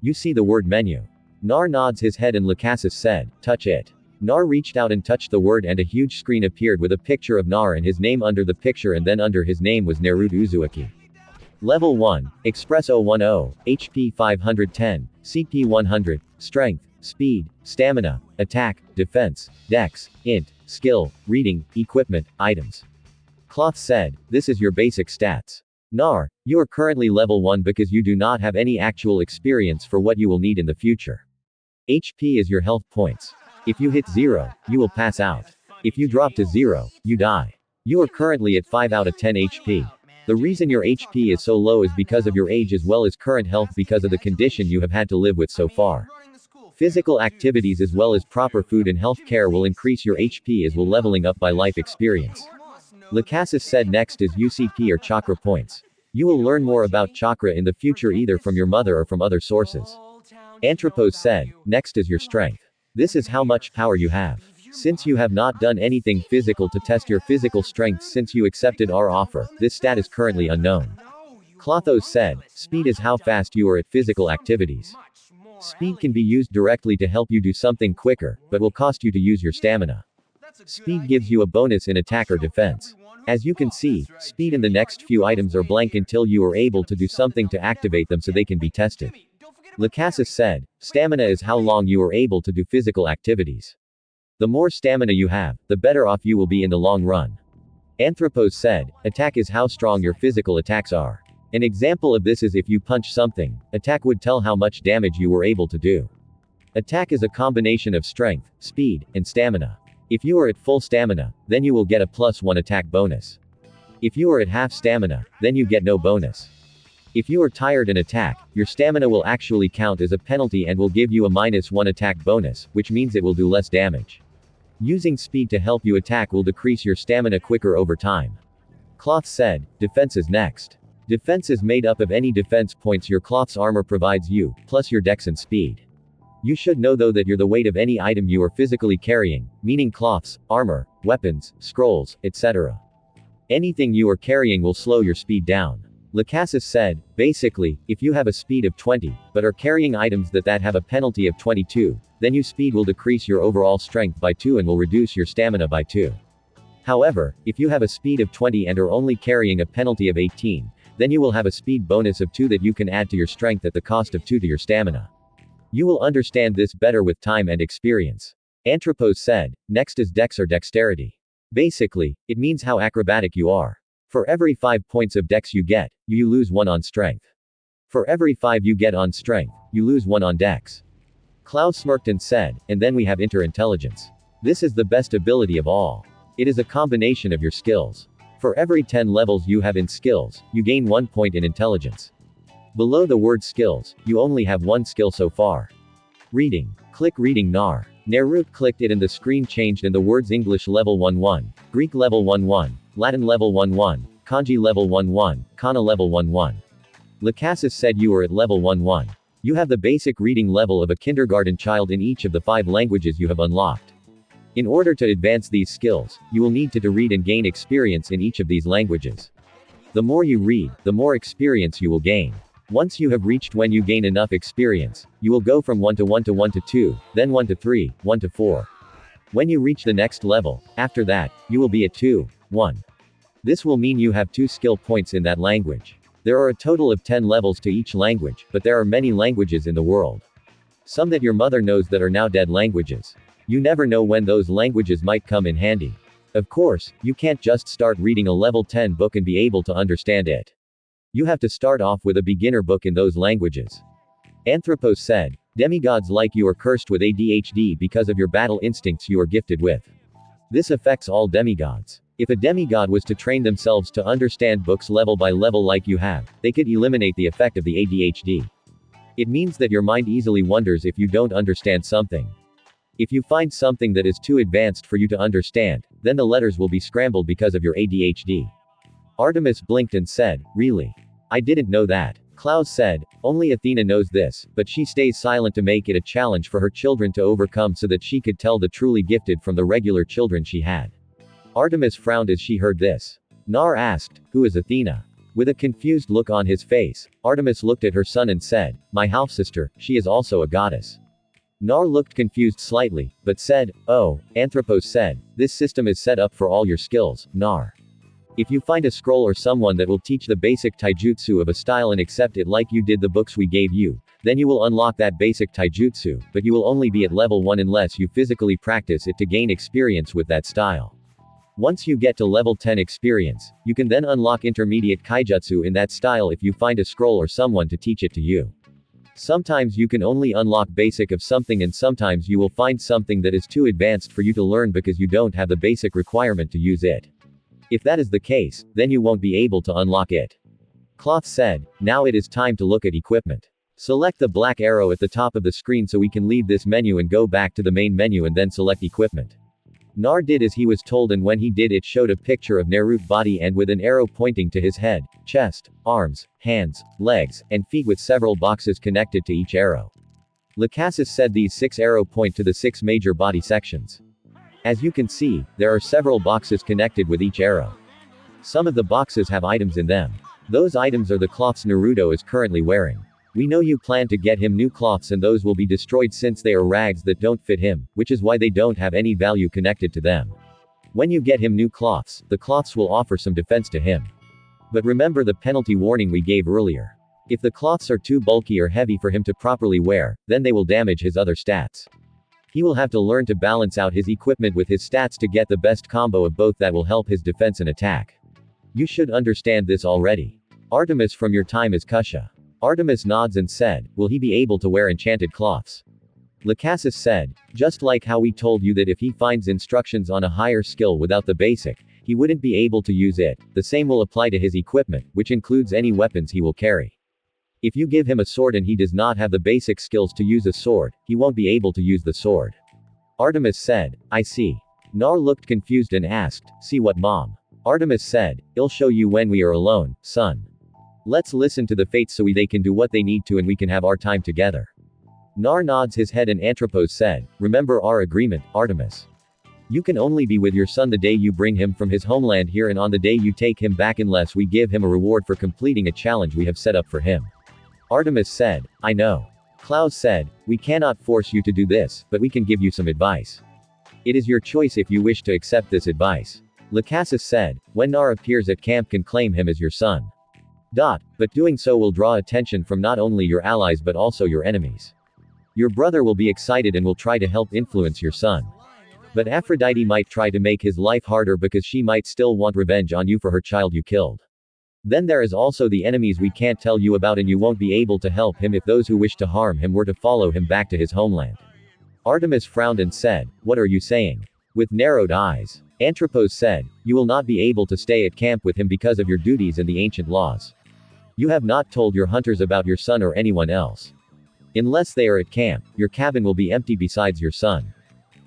S1: You see the word menu. Nar nods his head and Lachesis said, touch it. Nar reached out and touched the word and a huge screen appeared with a picture of Nar and his name under the picture and then under his name was Naruto Uzumaki. Level 1, Express 010, HP 510, CP 100, Strength, Speed, Stamina, Attack, Defense, Dex, Int, Skill, Reading, Equipment, Items. Cloth said, this is your basic stats. Nar, you are currently level 1 because you do not have any actual experience for what you will need in the future. HP is your health points. If you hit 0, you will pass out. If you drop to 0, you die. You are currently at 5 out of 10 HP. The reason your HP is so low is because of your age as well as current health because of the condition you have had to live with so far. Physical activities as well as proper food and health care will increase your HP as will leveling up by life experience. Lachesis said next is UCP or chakra points. You will learn more about chakra in the future either from your mother or from other sources. Anthropos said, next is your strength. This is how much power you have. Since you have not done anything physical to test your physical strength since you accepted our offer, this stat is currently unknown. Clothos said, speed is how fast you are at physical activities. Speed can be used directly to help you do something quicker, but will cost you to use your stamina. Speed gives you a bonus in attack or defense. As you can see, speed and the next few items are blank until you are able to do something to activate them so they can be tested. Lachesis said, stamina is how long you are able to do physical activities. The more stamina you have, the better off you will be in the long run. Anthropos said, attack is how strong your physical attacks are. An example of this is if you punch something, attack would tell how much damage you were able to do. Attack is a combination of strength, speed, and stamina. If you are at full stamina, then you will get a +1 attack bonus. If you are at half stamina, then you get no bonus. If you are tired and attack, your stamina will actually count as a penalty and will give you a -1 attack bonus, which means it will do less damage. Using speed to help you attack will decrease your stamina quicker over time. Cloth said, defense is next. Defense is made up of any defense points your cloth's armor provides you, plus your dex and speed. You should know though that you're the weight of any item you are physically carrying, meaning cloths, armor, weapons, scrolls, etc. Anything you are carrying will slow your speed down. Lachesis said, basically, if you have a speed of 20, but are carrying items that have a penalty of 22, then your speed will decrease your overall strength by 2 and will reduce your stamina by 2. However, if you have a speed of 20 and are only carrying a penalty of 18, then you will have a speed bonus of 2 that you can add to your strength at the cost of 2 to your stamina. You will understand this better with time and experience. Anthropos said, next is dex or dexterity. Basically, it means how acrobatic you are. For every 5 points of dex you get, you lose 1 on strength. For every 5 you get on strength, you lose 1 on dex. Klaus smirked and said, and then we have inter-intelligence. This is the best ability of all. It is a combination of your skills. For every 10 levels you have in skills, you gain 1 point in intelligence. Below the word skills, you only have 1 skill so far. Reading. Click reading Nar. Naruto clicked it and the screen changed and the words English level 11, Greek level 11, Latin level 11, Kanji level 11, Kana level 11. Lachesis said you are at level 11. You have the basic reading level of a kindergarten child in each of the 5 languages you have unlocked. In order to advance these skills, you will need to read and gain experience in each of these languages. The more you read, the more experience you will gain. Once you have reached when you gain enough experience, you will go from 1 to 1 to 1 to 2, then 1 to 3, 1 to 4. When you reach the next level, after that, you will be at 2, 1. This will mean you have 2 skill points in that language. There are a total of 10 levels to each language, but there are many languages in the world. Some that your mother knows that are now dead languages. You never know when those languages might come in handy. Of course, you can't just start reading a level 10 book and be able to understand it. You have to start off with a beginner book in those languages. Anthropos said, demigods like you are cursed with ADHD because of your battle instincts you are gifted with. This affects all demigods. If a demigod was to train themselves to understand books level by level like you have, they could eliminate the effect of the ADHD. It means that your mind easily wonders if you don't understand something. If you find something that is too advanced for you to understand, then the letters will be scrambled because of your ADHD. Artemis blinked and said, really? I didn't know that. Klaus said, only Athena knows this, but she stays silent to make it a challenge for her children to overcome so that she could tell the truly gifted from the regular children she had. Artemis frowned as she heard this. Nar asked, who is Athena? With a confused look on his face, Artemis looked at her son and said, my half-sister, she is also a goddess. Nar looked confused slightly, but said, oh, Anthropos said, this system is set up for all your skills, Nar. If you find a scroll or someone that will teach the basic taijutsu of a style and accept it like you did the books we gave you, then you will unlock that basic taijutsu, but you will only be at level 1 unless you physically practice it to gain experience with that style. Once you get to level 10 experience, you can then unlock intermediate kaijutsu in that style if you find a scroll or someone to teach it to you. Sometimes you can only unlock basic of something and sometimes you will find something that is too advanced for you to learn because you don't have the basic requirement to use it. If that is the case, then you won't be able to unlock it. Cloth said, now it is time to look at equipment. Select the black arrow at the top of the screen so we can leave this menu and go back to the main menu and then select equipment. Nar did as he was told and when he did it showed a picture of Naruto's body and with an arrow pointing to his head, chest, arms, hands, legs, and feet with several boxes connected to each arrow. Lacasis said these 6 arrows point to the 6 major body sections. As you can see, there are several boxes connected with each arrow. Some of the boxes have items in them. Those items are the cloths Naruto is currently wearing. We know you plan to get him new cloths and those will be destroyed since they are rags that don't fit him, which is why they don't have any value connected to them. When you get him new cloths, the cloths will offer some defense to him. But remember the penalty warning we gave earlier. If the cloths are too bulky or heavy for him to properly wear, then they will damage his other stats. He will have to learn to balance out his equipment with his stats to get the best combo of both that will help his defense and attack. You should understand this already. Artemis from your time as Kusha. Artemis nods and said, will he be able to wear enchanted cloths? Lacasis said, just like how we told you that if he finds instructions on a higher skill without the basic, he wouldn't be able to use it, the same will apply to his equipment, which includes any weapons he will carry. If you give him a sword and he does not have the basic skills to use a sword, he won't be able to use the sword. Artemis said, I see. Nar looked confused and asked, see what mom? Artemis said, I'll show you when we are alone, son. Let's listen to the fates so they can do what they need to and we can have our time together. Nar nods his head and Anthropos said, remember our agreement, Artemis. You can only be with your son the day you bring him from his homeland here and on the day you take him back unless we give him a reward for completing a challenge we have set up for him. Artemis said, I know. Klaus said, we cannot force you to do this, but we can give you some advice. It is your choice if you wish to accept this advice. Lacasis said, when Nar appears at camp can claim him as your son. But doing so will draw attention from not only your allies but also your enemies. Your brother will be excited and will try to help influence your son. But Aphrodite might try to make his life harder because she might still want revenge on you for her child you killed. Then there is also the enemies we can't tell you about and you won't be able to help him if those who wish to harm him were to follow him back to his homeland. Artemis frowned and said, what are you saying? With narrowed eyes. Anthropos said, you will not be able to stay at camp with him because of your duties and the ancient laws. You have not told your hunters about your son or anyone else. Unless they are at camp, your cabin will be empty besides your son.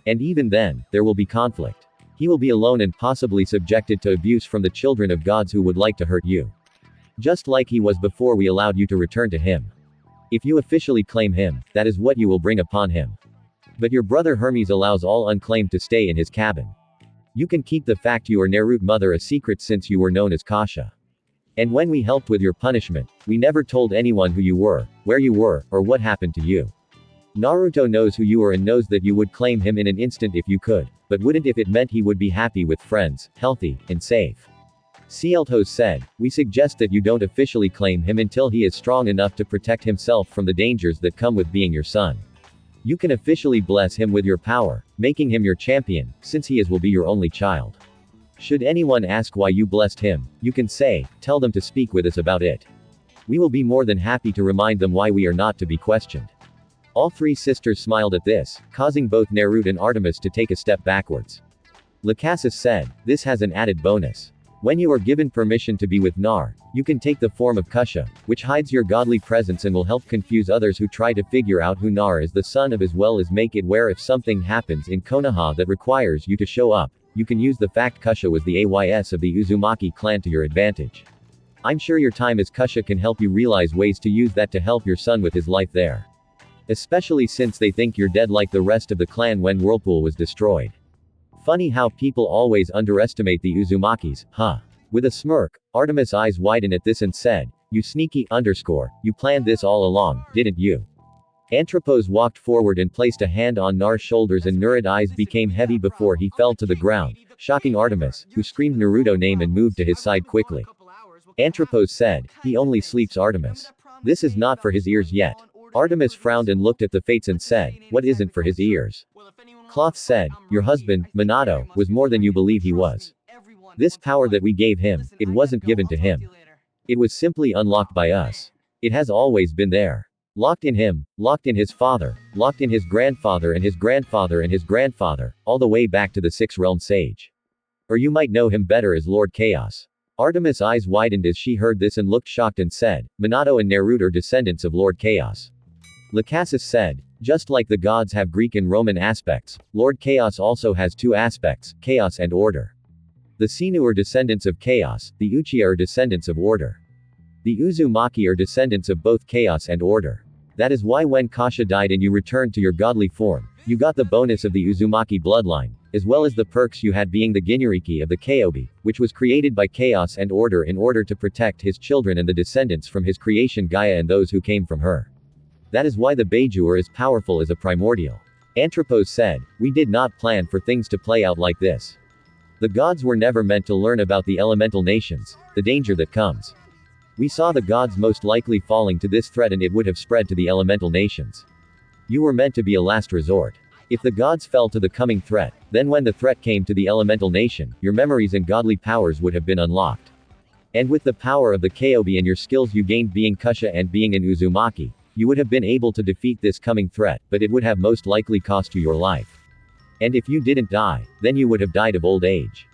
S1: And even then, there will be conflict. He will be alone and possibly subjected to abuse from the children of gods who would like to hurt you. Just like he was before we allowed you to return to him. If you officially claim him, that is what you will bring upon him. But your brother Hermes allows all unclaimed to stay in his cabin. You can keep the fact you are Naruto's mother a secret since you were known as Kasha. And when we helped with your punishment, we never told anyone who you were, where you were, or what happened to you. Naruto knows who you are and knows that you would claim him in an instant if you could, but wouldn't if it meant he would be happy with friends, healthy, and safe. Cieltos said, we suggest that you don't officially claim him until he is strong enough to protect himself from the dangers that come with being your son. You can officially bless him with your power, making him your champion, since he will be your only child. Should anyone ask why you blessed him, you can say, tell them to speak with us about it. We will be more than happy to remind them why we are not to be questioned. All 3 sisters smiled at this, causing both Naruto and Artemis to take a step backwards. Lacasis said, this has an added bonus. When you are given permission to be with Nar, you can take the form of Kusha, which hides your godly presence and will help confuse others who try to figure out who Nar is the son of as well as make it where if something happens in Konoha that requires you to show up, you can use the fact Kusha was the AYS of the Uzumaki clan to your advantage. I'm sure your time as Kusha can help you realize ways to use that to help your son with his life there. Especially since they think you're dead like the rest of the clan when Whirlpool was destroyed. Funny how people always underestimate the Uzumakis, huh? With a smirk, Artemis' eyes widened at this and said, you sneaky _ you planned this all along, didn't you? Anthropos walked forward and placed a hand on Nar's shoulders and Nurid eyes became heavy before he fell to the ground, shocking Artemis, who screamed Naruto name and moved to his side quickly. Anthropos said, he only sleeps Artemis. This is not for his ears yet. Artemis frowned and looked at the fates and said, what isn't for his ears? Cloth said, your husband, Minato, was more than you believe he was. This power that we gave him, it wasn't given to him. It was simply unlocked by us. It has always been there. Locked in him, locked in his father, locked in his grandfather and his grandfather and his grandfather, all the way back to the Six Realm Sage. Or you might know him better as Lord Chaos. Artemis' eyes widened as she heard this and looked shocked and said, Minato and Naruto are descendants of Lord Chaos. Lacasus said, just like the gods have Greek and Roman aspects, Lord Chaos also has two aspects, chaos and order. The Sinu are descendants of chaos, the Uchiha are descendants of order. The Uzumaki are descendants of both chaos and order. That is why when Kasha died and you returned to your godly form, you got the bonus of the Uzumaki bloodline, as well as the perks you had being the Ginuriki of the Kyobi, which was created by chaos and order in order to protect his children and the descendants from his creation Gaia and those who came from her. That is why the Beiju are as powerful as a primordial. Anthropos said, we did not plan for things to play out like this. The gods were never meant to learn about the elemental nations, the danger that comes. We saw the gods most likely falling to this threat and it would have spread to the elemental nations. You were meant to be a last resort. If the gods fell to the coming threat, then when the threat came to the elemental nation, your memories and godly powers would have been unlocked. And with the power of the Kyobi and your skills you gained being Kusha and being an Uzumaki, you would have been able to defeat this coming threat, but it would have most likely cost you your life. And if you didn't die, then you would have died of old age.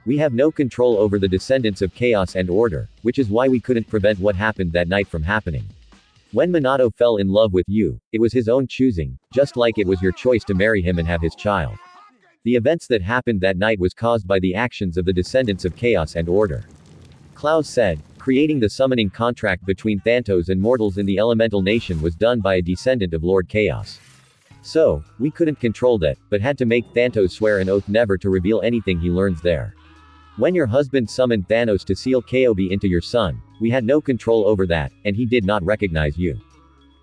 S1: We have no control over the descendants of chaos and order, which is why we couldn't prevent what happened that night from happening. When Minato fell in love with you, it was his own choosing, just like it was your choice to marry him and have his child. The events that happened that night was caused by the actions of the descendants of chaos and order. Klaus said, creating the summoning contract between Thantos and mortals in the elemental nation was done by a descendant of Lord Chaos. So, we couldn't control that, but had to make Thantos swear an oath never to reveal anything he learns there. When your husband summoned Thanos to seal Kyobi into your son, we had no control over that, and he did not recognize you.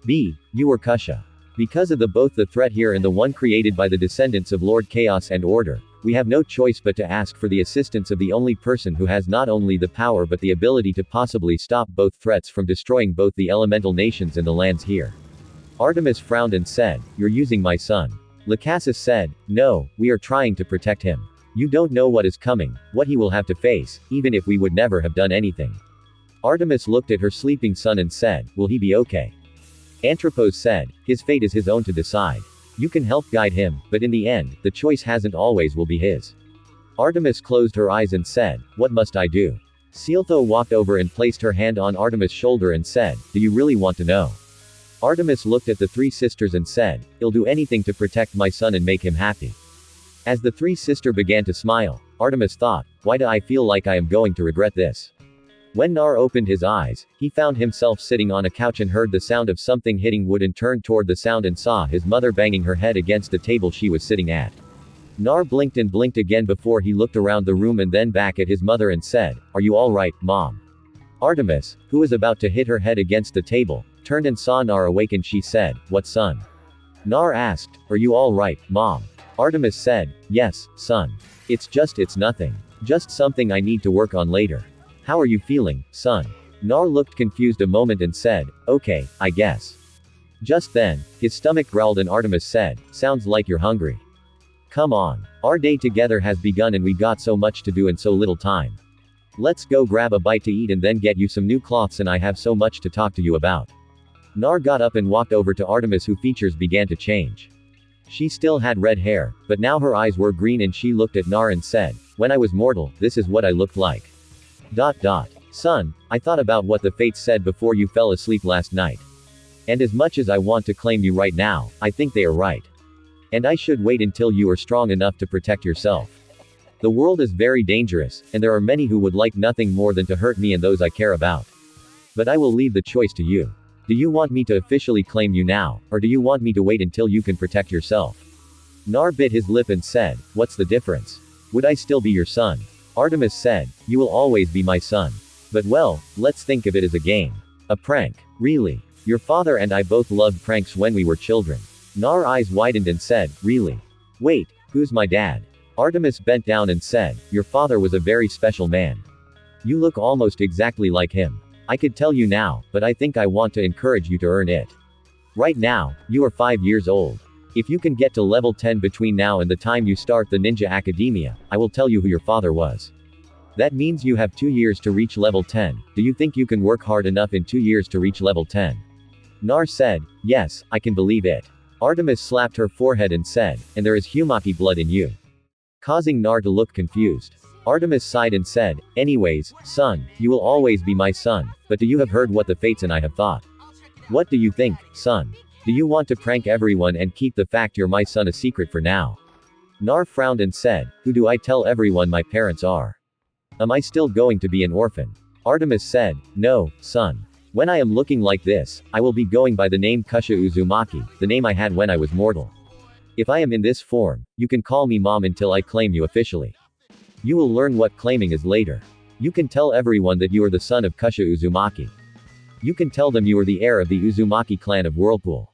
S1: You were Kusha. Because of both the threat here and the one created by the descendants of Lord Chaos and Order, we have no choice but to ask for the assistance of the only person who has not only the power but the ability to possibly stop both threats from destroying both the elemental nations and the lands here. Artemis frowned and said, you're using my son. Lacasus said, no, we are trying to protect him. You don't know what is coming, what he will have to face, even if we would never have done anything. Artemis looked at her sleeping son and said, will he be okay? Anthropos said, his fate is his own to decide. You can help guide him, but in the end, the choice hasn't always will be his. Artemis closed her eyes and said, what must I do? Sealtho walked over and placed her hand on Artemis' shoulder and said, do you really want to know? Artemis looked at the three sisters and said, I'll do anything to protect my son and make him happy. As the three sisters began to smile, Artemis thought, why do I feel like I am going to regret this? When Nar opened his eyes, he found himself sitting on a couch and heard the sound of something hitting wood and turned toward the sound and saw his mother banging her head against the table she was sitting at. Nar blinked and blinked again before he looked around the room and then back at his mother and said, are you alright, Mom? Artemis, who was about to hit her head against the table, turned and saw Nar awake and she said, what son? Nar asked, are you alright, Mom? Artemis said, yes, son. It's nothing. Just something I need to work on later. How are you feeling, son? Nar looked confused a moment and said, okay, I guess. Just then, his stomach growled and Artemis said, sounds like you're hungry. Come on. Our day together has begun and we got so much to do in so little time. Let's go grab a bite to eat and then get you some new cloths and I have so much to talk to you about. Nar got up and walked over to Artemis whose features began to change. She still had red hair, but now her eyes were green and she looked at Nar and said, when I was mortal, this is what I looked like. Son, I thought about what the fates said before you fell asleep last night. And as much as I want to claim you right now, I think they are right. And I should wait until you are strong enough to protect yourself. The world is very dangerous, and there are many who would like nothing more than to hurt me and those I care about. But I will leave the choice to you. Do you want me to officially claim you now, or do you want me to wait until you can protect yourself? Nar bit his lip and said, what's the difference? Would I still be your son? Artemis said, you will always be my son. But well, let's think of it as a game. A prank. Really? Your father and I both loved pranks when we were children. Nar eyes widened and said, really? Wait, who's my dad? Artemis bent down and said, your father was a very special man. You look almost exactly like him. I could tell you now, but I think I want to encourage you to earn it. Right now, you are 5 years old. If you can get to level 10 between now and the time you start the Ninja Academia, I will tell you who your father was. That means you have 2 years to reach level 10. Do you think you can work hard enough in 2 years to reach level 10? Nar said, yes, I can believe it. Artemis slapped her forehead and said, and there is Humaki blood in you. Causing Nar to look confused. Artemis sighed and said, anyways, son, you will always be my son, but do you have heard what the fates and I have thought? What do you think, son? Do you want to prank everyone and keep the fact you're my son a secret for now? Nar frowned and said, who do I tell everyone my parents are? Am I still going to be an orphan? Artemis said, no, son. When I am looking like this, I will be going by the name Kusha Uzumaki, the name I had when I was mortal. If I am in this form, you can call me mom until I claim you officially. You will learn what claiming is later. You can tell everyone that you are the son of Kusha Uzumaki. You can tell them you are the heir of the Uzumaki clan of Whirlpool.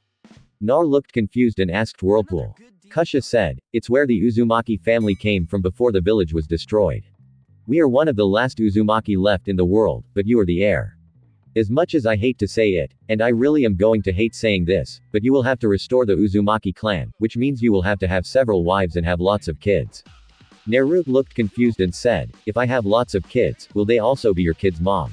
S1: Nar looked confused and asked Whirlpool. Kusha said, it's where the Uzumaki family came from before the village was destroyed. We are one of the last Uzumaki left in the world, but you are the heir. As much as I hate to say it, and I really am going to hate saying this, but you will have to restore the Uzumaki clan, which means you will have to have several wives and have lots of kids. Naruto looked confused and said, if I have lots of kids, will they also be your kid's mom?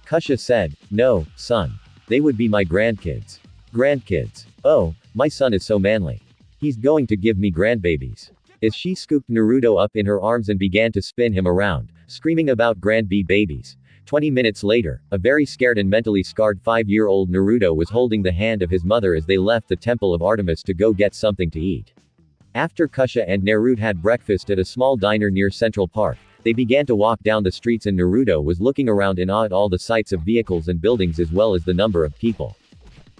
S1: Kusha said, no, son. They would be my grandkids. Grandkids. Oh, my son is so manly. He's going to give me grandbabies. As she scooped Naruto up in her arms and began to spin him around, screaming about grandbee babies. 20 minutes later, a very scared and mentally scarred 5-year-old Naruto was holding the hand of his mother as they left the Temple of Artemis to go get something to eat. After Kusha and Naruto had breakfast at a small diner near Central Park, they began to walk down the streets and Naruto was looking around in awe at all the sights of vehicles and buildings as well as the number of people.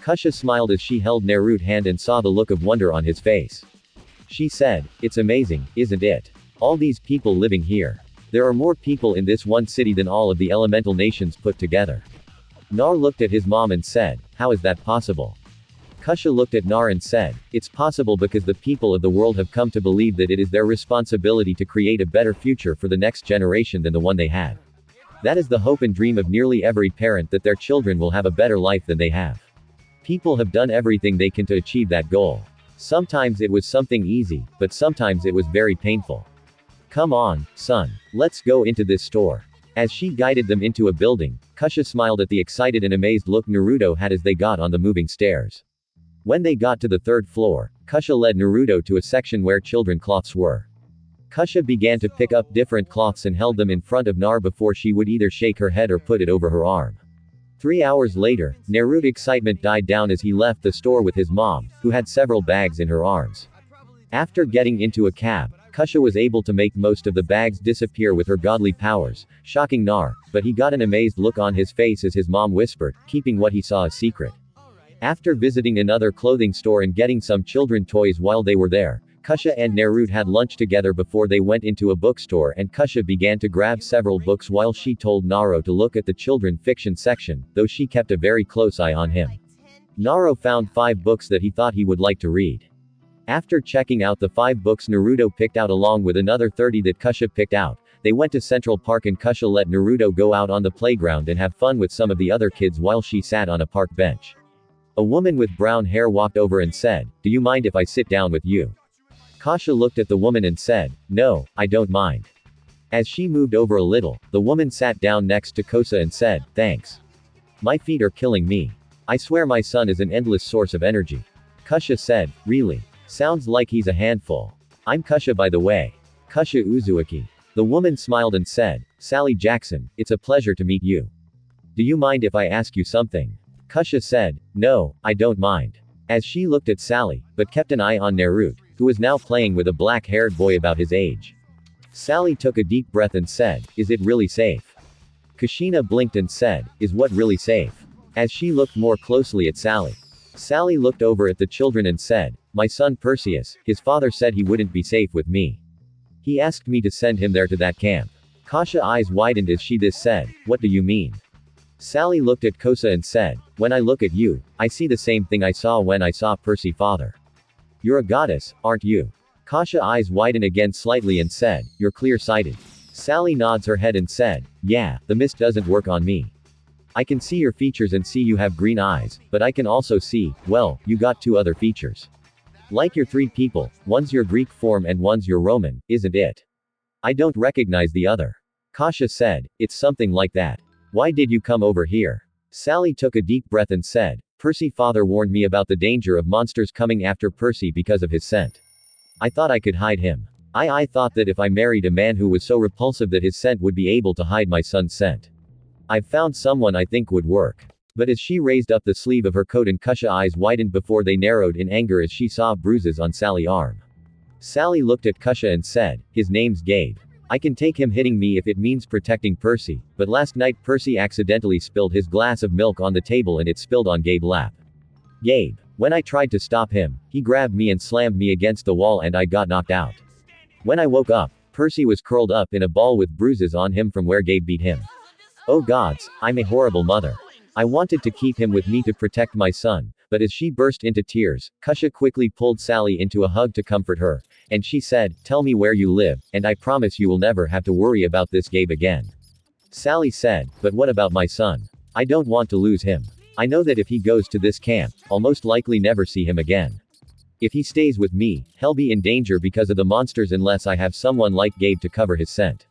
S1: Kusha smiled as she held Naruto's hand and saw the look of wonder on his face. She said, it's amazing, isn't it? All these people living here. There are more people in this one city than all of the elemental nations put together. Nar looked at his mom and said, how is that possible? Kusha looked at Nar and said, it's possible because the people of the world have come to believe that it is their responsibility to create a better future for the next generation than the one they had. That is the hope and dream of nearly every parent, that their children will have a better life than they have. People have done everything they can to achieve that goal. Sometimes it was something easy, but sometimes it was very painful. Come on, son. Let's go into this store. As she guided them into a building, Kusha smiled at the excited and amazed look Naruto had as they got on the moving stairs. When they got to the 3rd floor, Kusha led Naruto to a section where children cloths were. Kusha began to pick up different cloths and held them in front of Nar before she would either shake her head or put it over her arm. 3 hours later, Naruto's excitement died down as he left the store with his mom, who had several bags in her arms. After getting into a cab, Kusha was able to make most of the bags disappear with her godly powers, shocking Nar, but he got an amazed look on his face as his mom whispered, keeping what he saw a secret. After visiting another clothing store and getting some children toys while they were there, Kusha and Naruto had lunch together before they went into a bookstore, and Kusha began to grab several books while she told Naruto to look at the children fiction section, though she kept a very close eye on him. Naruto found 5 books that he thought he would like to read. After checking out the 5 books Naruto picked out along with another 30 that Kusha picked out, they went to Central Park and Kusha let Naruto go out on the playground and have fun with some of the other kids while she sat on a park bench. A woman with brown hair walked over and said, do you mind if I sit down with you? Kusha looked at the woman and said, no, I don't mind. As she moved over a little, the woman sat down next to Kusha and said, thanks. My feet are killing me. I swear my son is an endless source of energy. Kusha said, really? Sounds like he's a handful. I'm Kusha by the way. Kusha Uzuaki. The woman smiled and said, Sally Jackson, it's a pleasure to meet you. Do you mind if I ask you something? Kusha said, no, I don't mind. As she looked at Sally, but kept an eye on Naruto, who was now playing with a black-haired boy about his age. Sally took a deep breath and said, is it really safe? Kushina blinked and said, is what really safe? As she looked more closely at Sally. Sally looked over at the children and said, my son Perseus, his father said he wouldn't be safe with me. He asked me to send him there to that camp. Kasha's eyes widened as she this said, what do you mean? Sally looked at Kosa and said, when I look at you, I see the same thing I saw when I saw Percy's father. You're a goddess, aren't you? Kasha's eyes widened again slightly and said, you're clear-sighted. Sally nods her head and said, yeah, the mist doesn't work on me. I can see your features and see you have green eyes, but I can also see, well, you got two other features. Like your three people, one's your Greek form and one's your Roman, isn't it? I don't recognize the other. Kasha said, it's something like that. Why did you come over here? Sally took a deep breath and said, Percy's father warned me about the danger of monsters coming after Percy because of his scent. I thought I could hide him. I thought that if I married a man who was so repulsive that his scent would be able to hide my son's scent. I've found someone I think would work. But as she raised up the sleeve of her coat and Kasha's eyes widened before they narrowed in anger as she saw bruises on Sally's arm. Sally looked at Kasha and said, his name's Gabe. I can take him hitting me if it means protecting Percy, but last night Percy accidentally spilled his glass of milk on the table and it spilled on Gabe's lap. Gabe. When I tried to stop him, he grabbed me and slammed me against the wall and I got knocked out. When I woke up, Percy was curled up in a ball with bruises on him from where Gabe beat him. Oh gods, I'm a horrible mother. I wanted to keep him with me to protect my son, but as she burst into tears, Kasha quickly pulled Sally into a hug to comfort her, and she said, tell me where you live, and I promise you will never have to worry about this Gabe again. Sally said, but what about my son? I don't want to lose him. I know that if he goes to this camp, I'll most likely never see him again. If he stays with me, he'll be in danger because of the monsters unless I have someone like Gabe to cover his scent.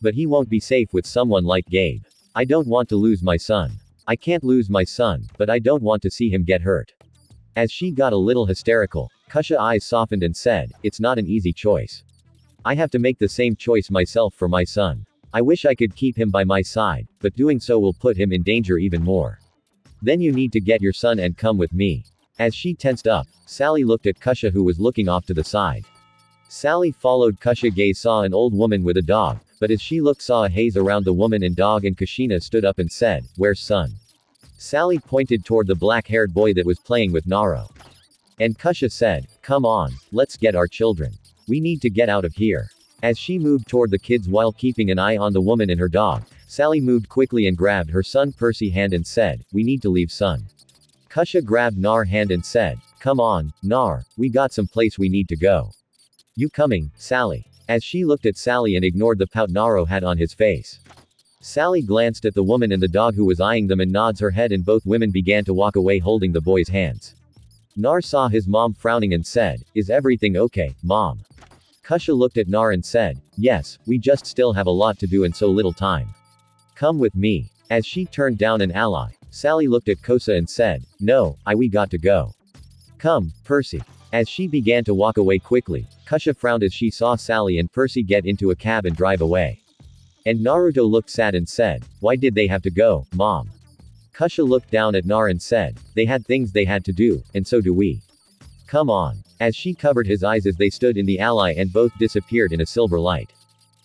S1: But he won't be safe with someone like Gabe. I don't want to lose my son. I can't lose my son, but I don't want to see him get hurt. As she got a little hysterical, Kasha's eyes softened and said, it's not an easy choice. I have to make the same choice myself for my son. I wish I could keep him by my side, but doing so will put him in danger even more. Then you need to get your son and come with me. As she tensed up, Sally looked at Kasha who was looking off to the side. Sally followed Kasha gaze saw an old woman with a dog, but as she looked saw a haze around the woman and dog and Kushina stood up and said, where's son? Sally pointed toward the black-haired boy that was playing with Naro. And Kasha said, come on, let's get our children. We need to get out of here. As she moved toward the kids while keeping an eye on the woman and her dog, Sally moved quickly and grabbed her son Percy's hand and said, we need to leave son. Kasha grabbed Nar's hand and said, come on, Nar, we got some place we need to go. You coming, Sally? As she looked at Sally and ignored the pout Naro had on his face. Sally glanced at the woman and the dog who was eyeing them and nods her head and both women began to walk away holding the boy's hands. Nar saw his mom frowning and said, is everything okay, mom? Kasha looked at Nar and said, yes, we just still have a lot to do and so little time. Come with me. As she turned down an ally, Sally looked at Kosa and said, no, we got to go. Come, Percy. As she began to walk away quickly, Kasha frowned as she saw Sally and Percy get into a cab and drive away. And Naruto looked sad and said, why did they have to go, mom? Kasha looked down at Nar and said, they had things they had to do, and so do we. Come on. As she covered his eyes as they stood in the alley and both disappeared in a silver light.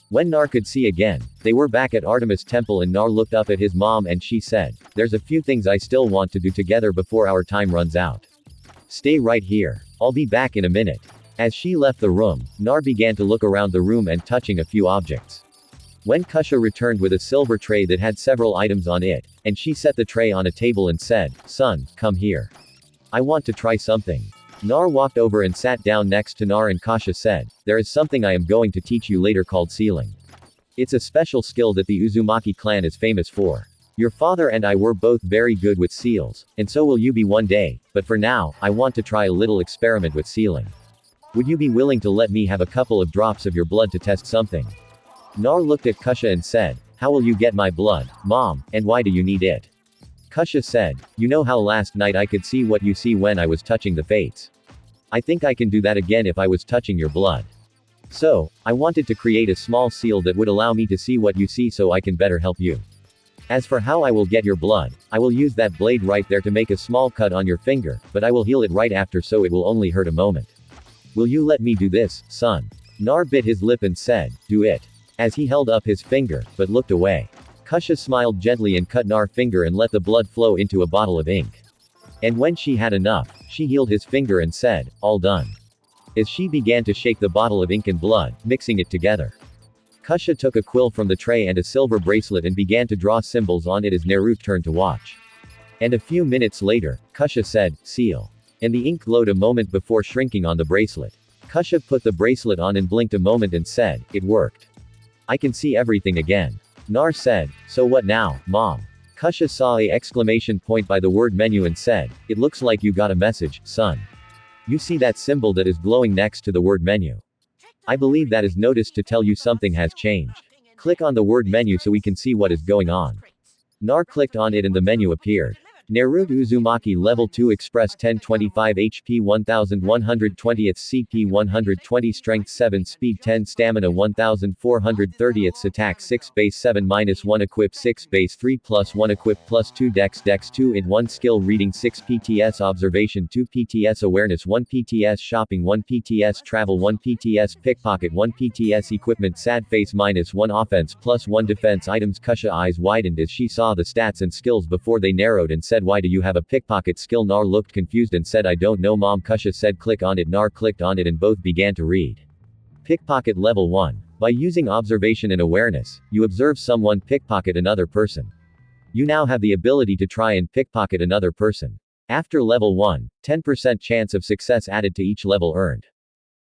S1: When Nar could see again, they were back at Artemis Temple and Nar looked up at his mom and she said, there's a few things I still want to do together before our time runs out. Stay right here. I'll be back in a minute. As she left the room, Nar began to look around the room and touching a few objects. When Kasha returned with a silver tray that had several items on it, and she set the tray on a table and said, son, come here. I want to try something. Nar walked over and sat down next to Nar and Kasha said, there is something I am going to teach you later called sealing. It's a special skill that the Uzumaki clan is famous for. Your father and I were both very good with seals, and so will you be one day, but for now, I want to try a little experiment with sealing. Would you be willing to let me have a couple of drops of your blood to test something? Nar looked at Kasha and said, how will you get my blood, mom, and why do you need it? Kasha said, you know how last night I could see what you see when I was touching the fates. I think I can do that again if I was touching your blood. So, I wanted to create a small seal that would allow me to see what you see so I can better help you. As for how I will get your blood, I will use that blade right there to make a small cut on your finger, but I will heal it right after so it will only hurt a moment. Will you let me do this, son? Nar bit his lip and said, do it. As he held up his finger, but looked away. Kusha smiled gently and cut Nar's finger and let the blood flow into a bottle of ink. And when she had enough, she healed his finger and said, all done. As she began to shake the bottle of ink and blood, mixing it together. Kusha took a quill from the tray and a silver bracelet and began to draw symbols on it as Naruto turned to watch. And a few minutes later, Kusha said, seal. And the ink glowed a moment before shrinking on the bracelet. Kusha put the bracelet on and blinked a moment and said, it worked. I can see everything again. Nar said, so what now, mom? Kusha saw a exclamation point by the word menu and said, it looks like you got a message, son. You see that symbol that is glowing next to the word menu? I believe that is noticed to tell you something has changed. Click on the word menu so we can see what is going on. Nar clicked on it and the menu appeared. Naruto Uzumaki Level 2 Express 1025 HP 1120th CP 120 Strength 7 Speed 10 Stamina 1430th Attack 6 Base 7 -1 Equip 6 Base 3 +1 Equip +2 Dex 2 in 1 Skill Reading 6 PTS Observation 2 PTS Awareness 1 PTS Shopping 1 PTS Travel 1 PTS Pickpocket 1 PTS Equipment Sad Face -1 Offense +1 Defense Items Kusha eyes widened as she saw the stats and skills before they narrowed and said, why do you have a pickpocket skill? Nar looked confused and said, I don't know mom. Kusha said, click on it. Nar clicked on it and both began to read. Pickpocket Level 1. By using observation and awareness, you observe someone pickpocket another person. You now have the ability to try and pickpocket another person. After Level 1, 10% chance of success added to each level earned.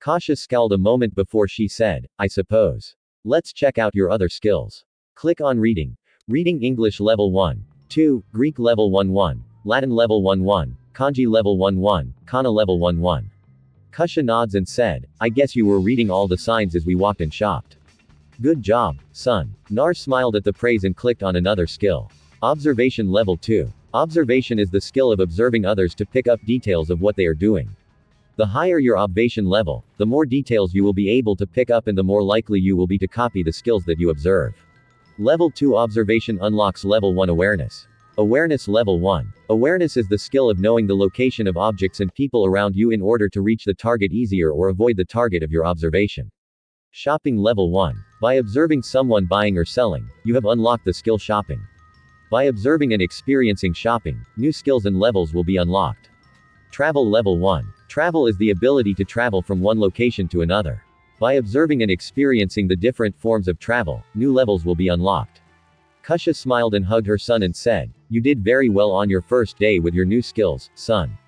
S1: Kusha scowled a moment before she said, I suppose. Let's check out your other skills. Click on Reading. Reading English Level 1. 2, Greek Level 1-1, Latin Level 1-1, Kanji Level 1-1, Kana Level 1-1. Kusha nods and said, I guess you were reading all the signs as we walked and shopped. Good job, son. Nar smiled at the praise and clicked on another skill. Observation Level 2. Observation is the skill of observing others to pick up details of what they are doing. The higher your observation level, the more details you will be able to pick up and the more likely you will be to copy the skills that you observe. Level 2 Observation unlocks Level 1 Awareness. Awareness Level 1. Awareness is the skill of knowing the location of objects and people around you in order to reach the target easier or avoid the target of your observation. Shopping Level 1. By observing someone buying or selling, you have unlocked the skill Shopping. By observing and experiencing shopping, new skills and levels will be unlocked. Travel Level 1. Travel is the ability to travel from one location to another. By observing and experiencing the different forms of travel, new levels will be unlocked. Kusha smiled and hugged her son and said, you did very well on your first day with your new skills, son.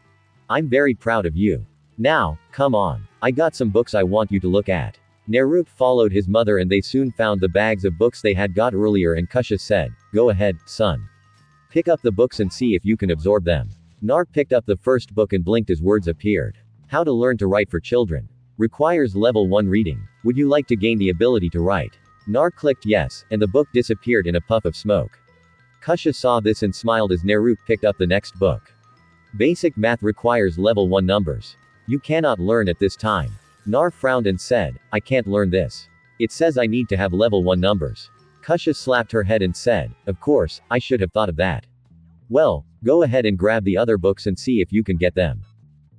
S1: I'm very proud of you. Now, come on. I got some books I want you to look at. Naruto followed his mother and they soon found the bags of books they had got earlier and Kusha said, go ahead, son. Pick up the books and see if you can absorb them. Nar picked up the first book and blinked as words appeared. How to Learn to Write for Children. Requires Level 1 reading. Would you like to gain the ability to write? Nar clicked yes, and the book disappeared in a puff of smoke. Kusha saw this and smiled as Naruto picked up the next book. Basic Math requires Level 1 numbers. You cannot learn at this time. Nar frowned and said, I can't learn this. It says I need to have Level 1 numbers. Kusha slapped her head and said, of course, I should have thought of that. Well, go ahead and grab the other books and see if you can get them.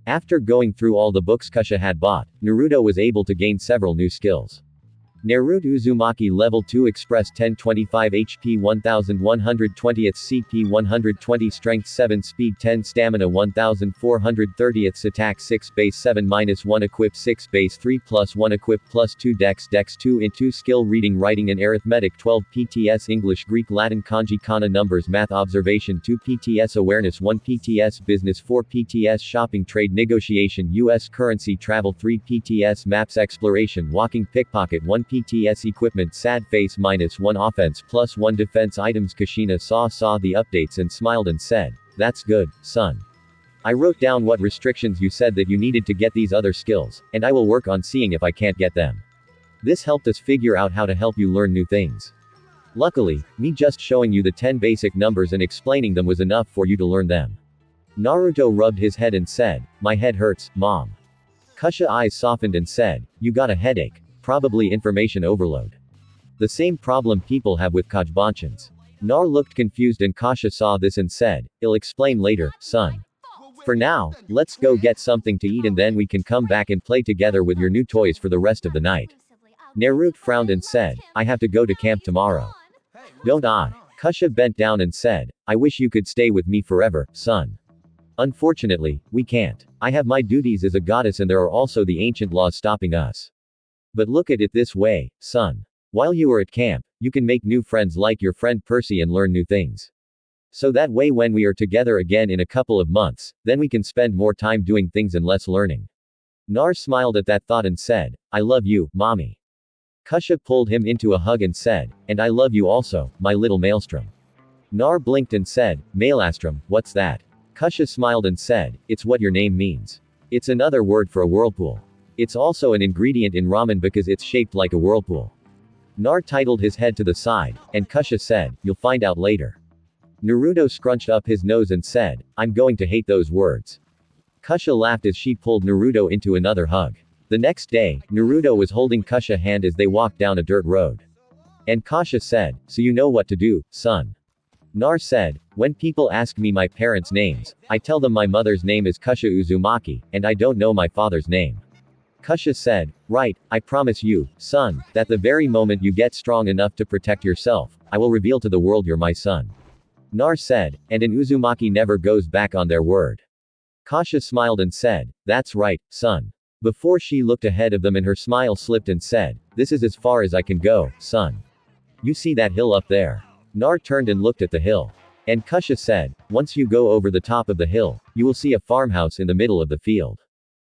S1: After going through all the books Kusha had bought, Naruto was able to gain several new skills. Naruto Uzumaki Level 2 Express 1025 HP 1120th CP 120 Strength 7 Speed 10 Stamina 1430th Attack 6 Base 7 -1 Equip 6 Base 3 +1 Equip +2 Dex 2 in 2 Skill Reading Writing and Arithmetic 12 PTS English Greek Latin Kanji Kana Numbers Math Observation 2 PTS Awareness 1 PTS Business 4 PTS Shopping Trade Negotiation US Currency Travel 3 PTS Maps Exploration Walking Pickpocket 1 PTS Equipment Sad Face -1 Offense +1 Defense Items Kushina saw the updates and smiled and said, that's good, son. I wrote down what restrictions you said that you needed to get these other skills, and I will work on seeing if I can't get them. This helped us figure out how to help you learn new things. Luckily, me just showing you the 10 basic numbers and explaining them was enough for you to learn them. Naruto rubbed his head and said, my head hurts, mom. Kusha eyes softened and said, you got a headache. Probably information overload. The same problem people have with Kajbanchans. Nar looked confused and Kusha saw this and said, I'll explain later, son. For now, let's go get something to eat and then we can come back and play together with your new toys for the rest of the night. Naruto frowned and said, I have to go to camp tomorrow. Don't I? Kusha bent down and said, I wish you could stay with me forever, son. Unfortunately, we can't. I have my duties as a goddess and there are also the ancient laws stopping us. But look at it this way, son. While you are at camp, you can make new friends like your friend Percy and learn new things. So that way when we are together again in a couple of months, then we can spend more time doing things and less learning. Nar smiled at that thought and said, I love you, mommy. Kusha pulled him into a hug and said, and I love you also, my little maelstrom. Nar blinked and said, Maelstrom, what's that? Kusha smiled and said, it's what your name means. It's another word for a whirlpool. It's also an ingredient in ramen because it's shaped like a whirlpool. Nar titled his head to the side, and Kusha said, you'll find out later. Naruto scrunched up his nose and said, I'm going to hate those words. Kusha laughed as she pulled Naruto into another hug. The next day, Naruto was holding Kusha's hand as they walked down a dirt road. And Kusha said, so you know what to do, son. Nar said, when people ask me my parents' names, I tell them my mother's name is Kusha Uzumaki, and I don't know my father's name. Kusha said, right, I promise you, son, that the very moment you get strong enough to protect yourself, I will reveal to the world you're my son. Nar said, and an Uzumaki never goes back on their word. Kusha smiled and said, that's right, son. Before she looked ahead of them and her smile slipped and said, this is as far as I can go, son. You see that hill up there? Nar turned and looked at the hill. And Kusha said, once you go over the top of the hill, you will see a farmhouse in the middle of the field.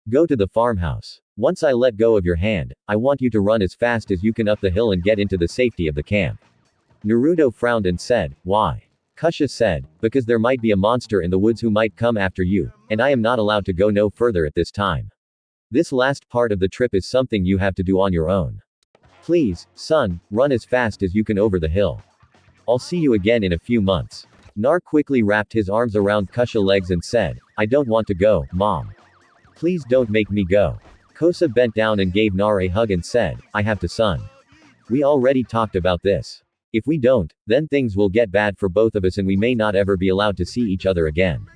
S1: Go to the farmhouse. Once I let go of your hand, I want you to run as fast as you can up the hill and get into the safety of the camp. Naruto frowned and said, why? Kusha said, because there might be a monster in the woods who might come after you, and I am not allowed to go no further at this time. This last part of the trip is something you have to do on your own. Please, son, run as fast as you can over the hill. I'll see you again in a few months. Nar quickly wrapped his arms around Kusha's legs and said, I don't want to go, mom. Please don't make me go. Kosa bent down and gave Nar a hug and said, I have to, son. We already talked about this. If we don't, then things will get bad for both of us and we may not ever be allowed to see each other again.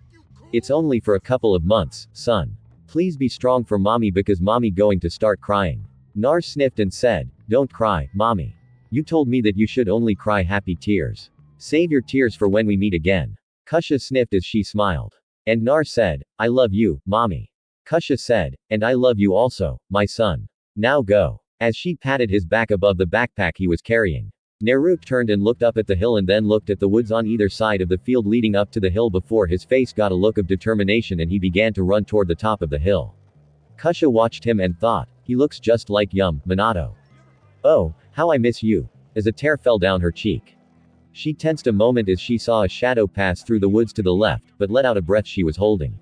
S1: It's only for a couple of months, son. Please be strong for mommy because mommy going to start crying. Nar sniffed and said, don't cry, mommy. You told me that you should only cry happy tears. Save your tears for when we meet again. Kusha sniffed as she smiled. And Nar said, I love you, mommy. Kusha said, and I love you also, my son. Now go. As she patted his back above the backpack he was carrying. Naruto turned and looked up at the hill and then looked at the woods on either side of the field leading up to the hill before his face got a look of determination and he began to run toward the top of the hill. Kusha watched him and thought, he looks just like Minato. Oh, how I miss you. As a tear fell down her cheek. She tensed a moment as she saw a shadow pass through the woods to the left, but let out a breath she was holding.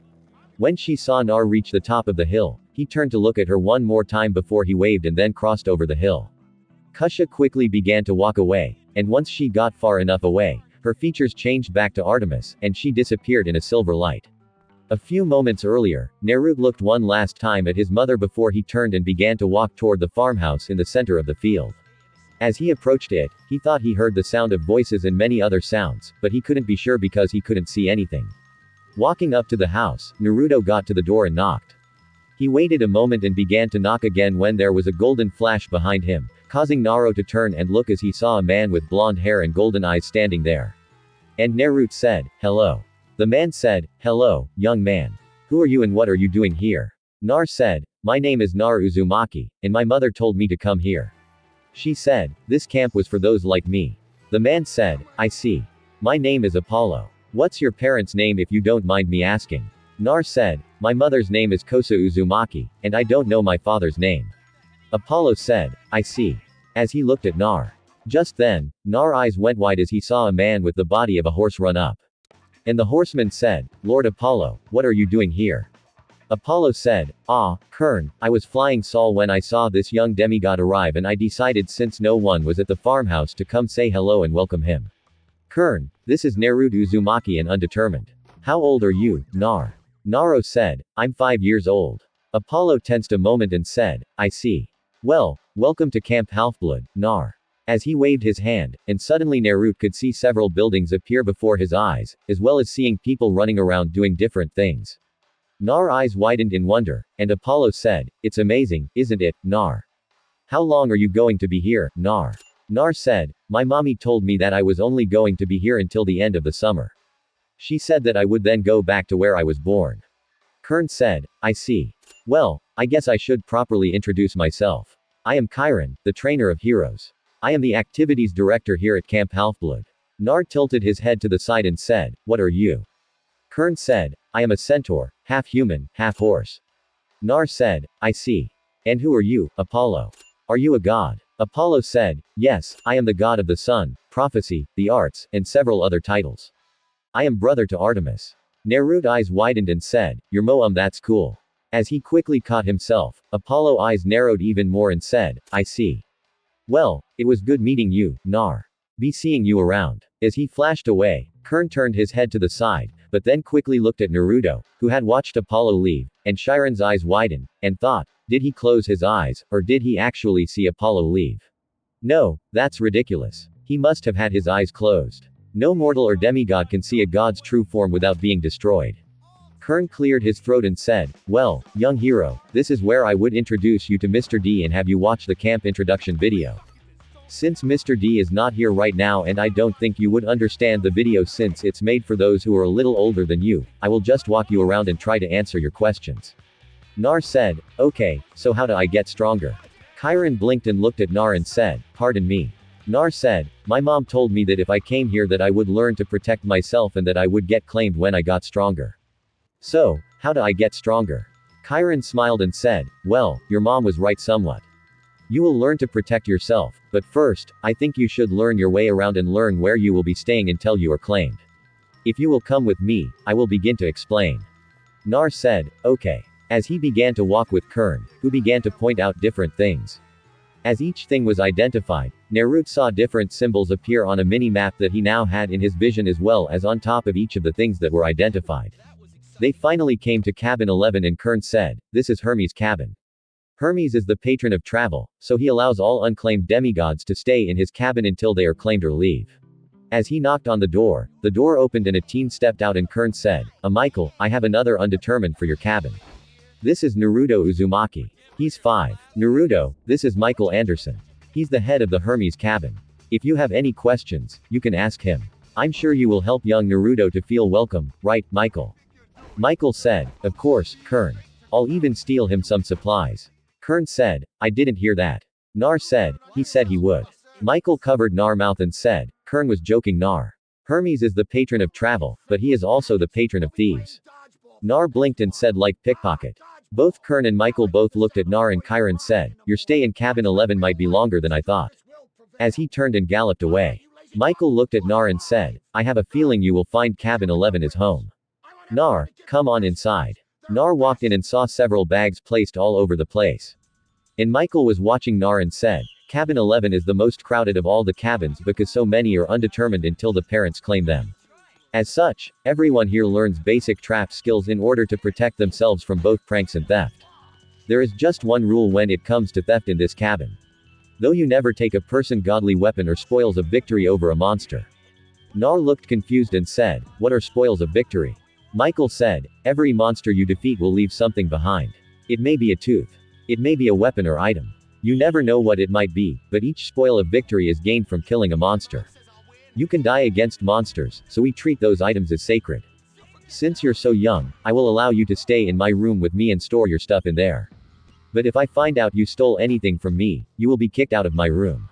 S1: When she saw Nar reach the top of the hill, he turned to look at her one more time before he waved and then crossed over the hill. Kusha quickly began to walk away, and once she got far enough away, her features changed back to Artemis, and she disappeared in a silver light. A few moments earlier, Naruto looked one last time at his mother before he turned and began to walk toward the farmhouse in the center of the field. As he approached it, he thought he heard the sound of voices and many other sounds, but he couldn't be sure because he couldn't see anything. Walking up to the house, Naruto got to the door and knocked. He waited a moment and began to knock again when there was a golden flash behind him, causing Naruto to turn and look as he saw a man with blonde hair and golden eyes standing there. And Naruto said, hello. The man said, hello, young man. Who are you and what are you doing here? Nar said, my name is Nar Uzumaki, and my mother told me to come here. She said, this camp was for those like me. The man said, I see. My name is Apollo. What's your parents' name if you don't mind me asking? Nar said, my mother's name is Kosa Uzumaki, and I don't know my father's name. Apollo said, I see. As he looked at Nar. Just then, Nar's eyes went wide as he saw a man with the body of a horse run up. And the horseman said, Lord Apollo, what are you doing here? Apollo said, Kern, I was flying Sol when I saw this young demigod arrive and I decided since no one was at the farmhouse to come say hello and welcome him. Kern, this is Naruto Uzumaki and undetermined. How old are you, Nar? Naro said, I'm 5 years old. Apollo tensed a moment and said, I see. Well, welcome to Camp Halfblood, Nar. As he waved his hand, and suddenly Naruto could see several buildings appear before his eyes, as well as seeing people running around doing different things. Nar's eyes widened in wonder, and Apollo said, "It's amazing, isn't it, Nar? How long are you going to be here, Nar?" Nar said, "My mommy told me that I was only going to be here until the end of the summer. She said that I would then go back to where I was born." Kern said, "I see. Well, I guess I should properly introduce myself. I am Kyron, the trainer of heroes. I am the activities director here at Camp Halfblood." Nar tilted his head to the side and said, "What are you?" Kern said, "I am a centaur, half human, half horse." Nar said, "I see. And who are you, Apollo? Are you a god?" Apollo said, "Yes, I am the god of the sun, prophecy, the arts, and several other titles. I am brother to Artemis." Naruto's eyes widened and said, "You're Moum, that's cool." As he quickly caught himself, Apollo's eyes narrowed even more and said, "I see. Well, it was good meeting you, Nar. Be seeing you around." As he flashed away, Kern turned his head to the side, but then quickly looked at Naruto, who had watched Apollo leave, and Chiron's eyes widened, and thought, did he close his eyes, or did he actually see Apollo leave? No, that's ridiculous. He must have had his eyes closed. No mortal or demigod can see a god's true form without being destroyed. Kern cleared his throat and said, "Well, young hero, this is where I would introduce you to Mr. D and have you watch the camp introduction video. Since Mr. D is not here right now and I don't think you would understand the video since it's made for those who are a little older than you, I will just walk you around and try to answer your questions." Nar said, "Okay, so how do I get stronger?" Chiron blinked and looked at Nar and said, "Pardon me." Nar said, "My mom told me that if I came here that I would learn to protect myself and that I would get claimed when I got stronger. So, how do I get stronger?" Chiron smiled and said, "Well, your mom was right somewhat. You will learn to protect yourself, but first, I think you should learn your way around and learn where you will be staying until you are claimed. If you will come with me, I will begin to explain." Nar said, "Okay." As he began to walk with Kern, who began to point out different things. As each thing was identified, Naruto saw different symbols appear on a mini-map that he now had in his vision as well as on top of each of the things that were identified. They finally came to cabin 11 and Kern said, "This is Hermes' cabin. Hermes is the patron of travel, so he allows all unclaimed demigods to stay in his cabin until they are claimed or leave." As he knocked on the door opened and a teen stepped out and Kern said, Michael, I have another undetermined for your cabin. This is Naruto Uzumaki. He's 5. Naruto, this is Michael Anderson. He's the head of the Hermes cabin. If you have any questions, you can ask him. I'm sure you will help young Naruto to feel welcome, right, Michael?" Michael said, "Of course, Kern. I'll even steal him some supplies." Kern said, "I didn't hear that." Nar said, "He said he would." Michael covered Nar's mouth and said, "Kern was joking, Nar. Hermes is the patron of travel, but he is also the patron of thieves." Nar blinked and said like pickpocket. Both Kern and Michael both looked at Nar and Chiron said, "Your stay in cabin 11 might be longer than I thought." As he turned and galloped away. Michael looked at Nar and said, "I have a feeling you will find cabin 11 is home. Nar, come on inside." Nar walked in and saw several bags placed all over the place. And Michael was watching Nar and said, "Cabin 11 is the most crowded of all the cabins because so many are undetermined until the parents claim them. As such, everyone here learns basic trap skills in order to protect themselves from both pranks and theft. There is just one rule when it comes to theft in this cabin. Though you never take a person godly weapon or spoils of victory over a monster." Nar looked confused and said, "What are spoils of victory?" Michael said, "Every monster you defeat will leave something behind. It may be a tooth. It may be a weapon or item. You never know what it might be, but each spoil of victory is gained from killing a monster. You can die against monsters, so we treat those items as sacred. Since you're so young, I will allow you to stay in my room with me and store your stuff in there. But if I find out you stole anything from me, you will be kicked out of my room.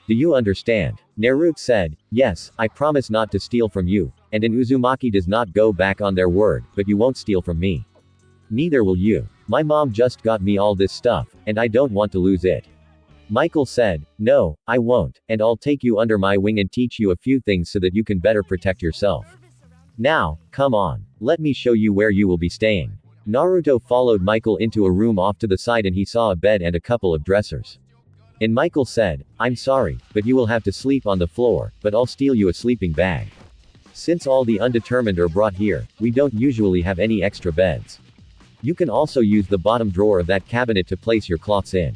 S1: Do you understand?" Naruto said, "Yes, I promise not to steal from you, and an Uzumaki does not go back on their word, but you won't steal from me. Neither will you. My mom just got me all this stuff, and I don't want to lose it." Michael said, "No, I won't, and I'll take you under my wing and teach you a few things so that you can better protect yourself. Now, come on. Let me show you where you will be staying." Naruto followed Michael into a room off to the side and he saw a bed and a couple of dressers. And Michael said, "I'm sorry, but you will have to sleep on the floor, but I'll steal you a sleeping bag. Since all the undetermined are brought here, we don't usually have any extra beds. You can also use the bottom drawer of that cabinet to place your cloths in.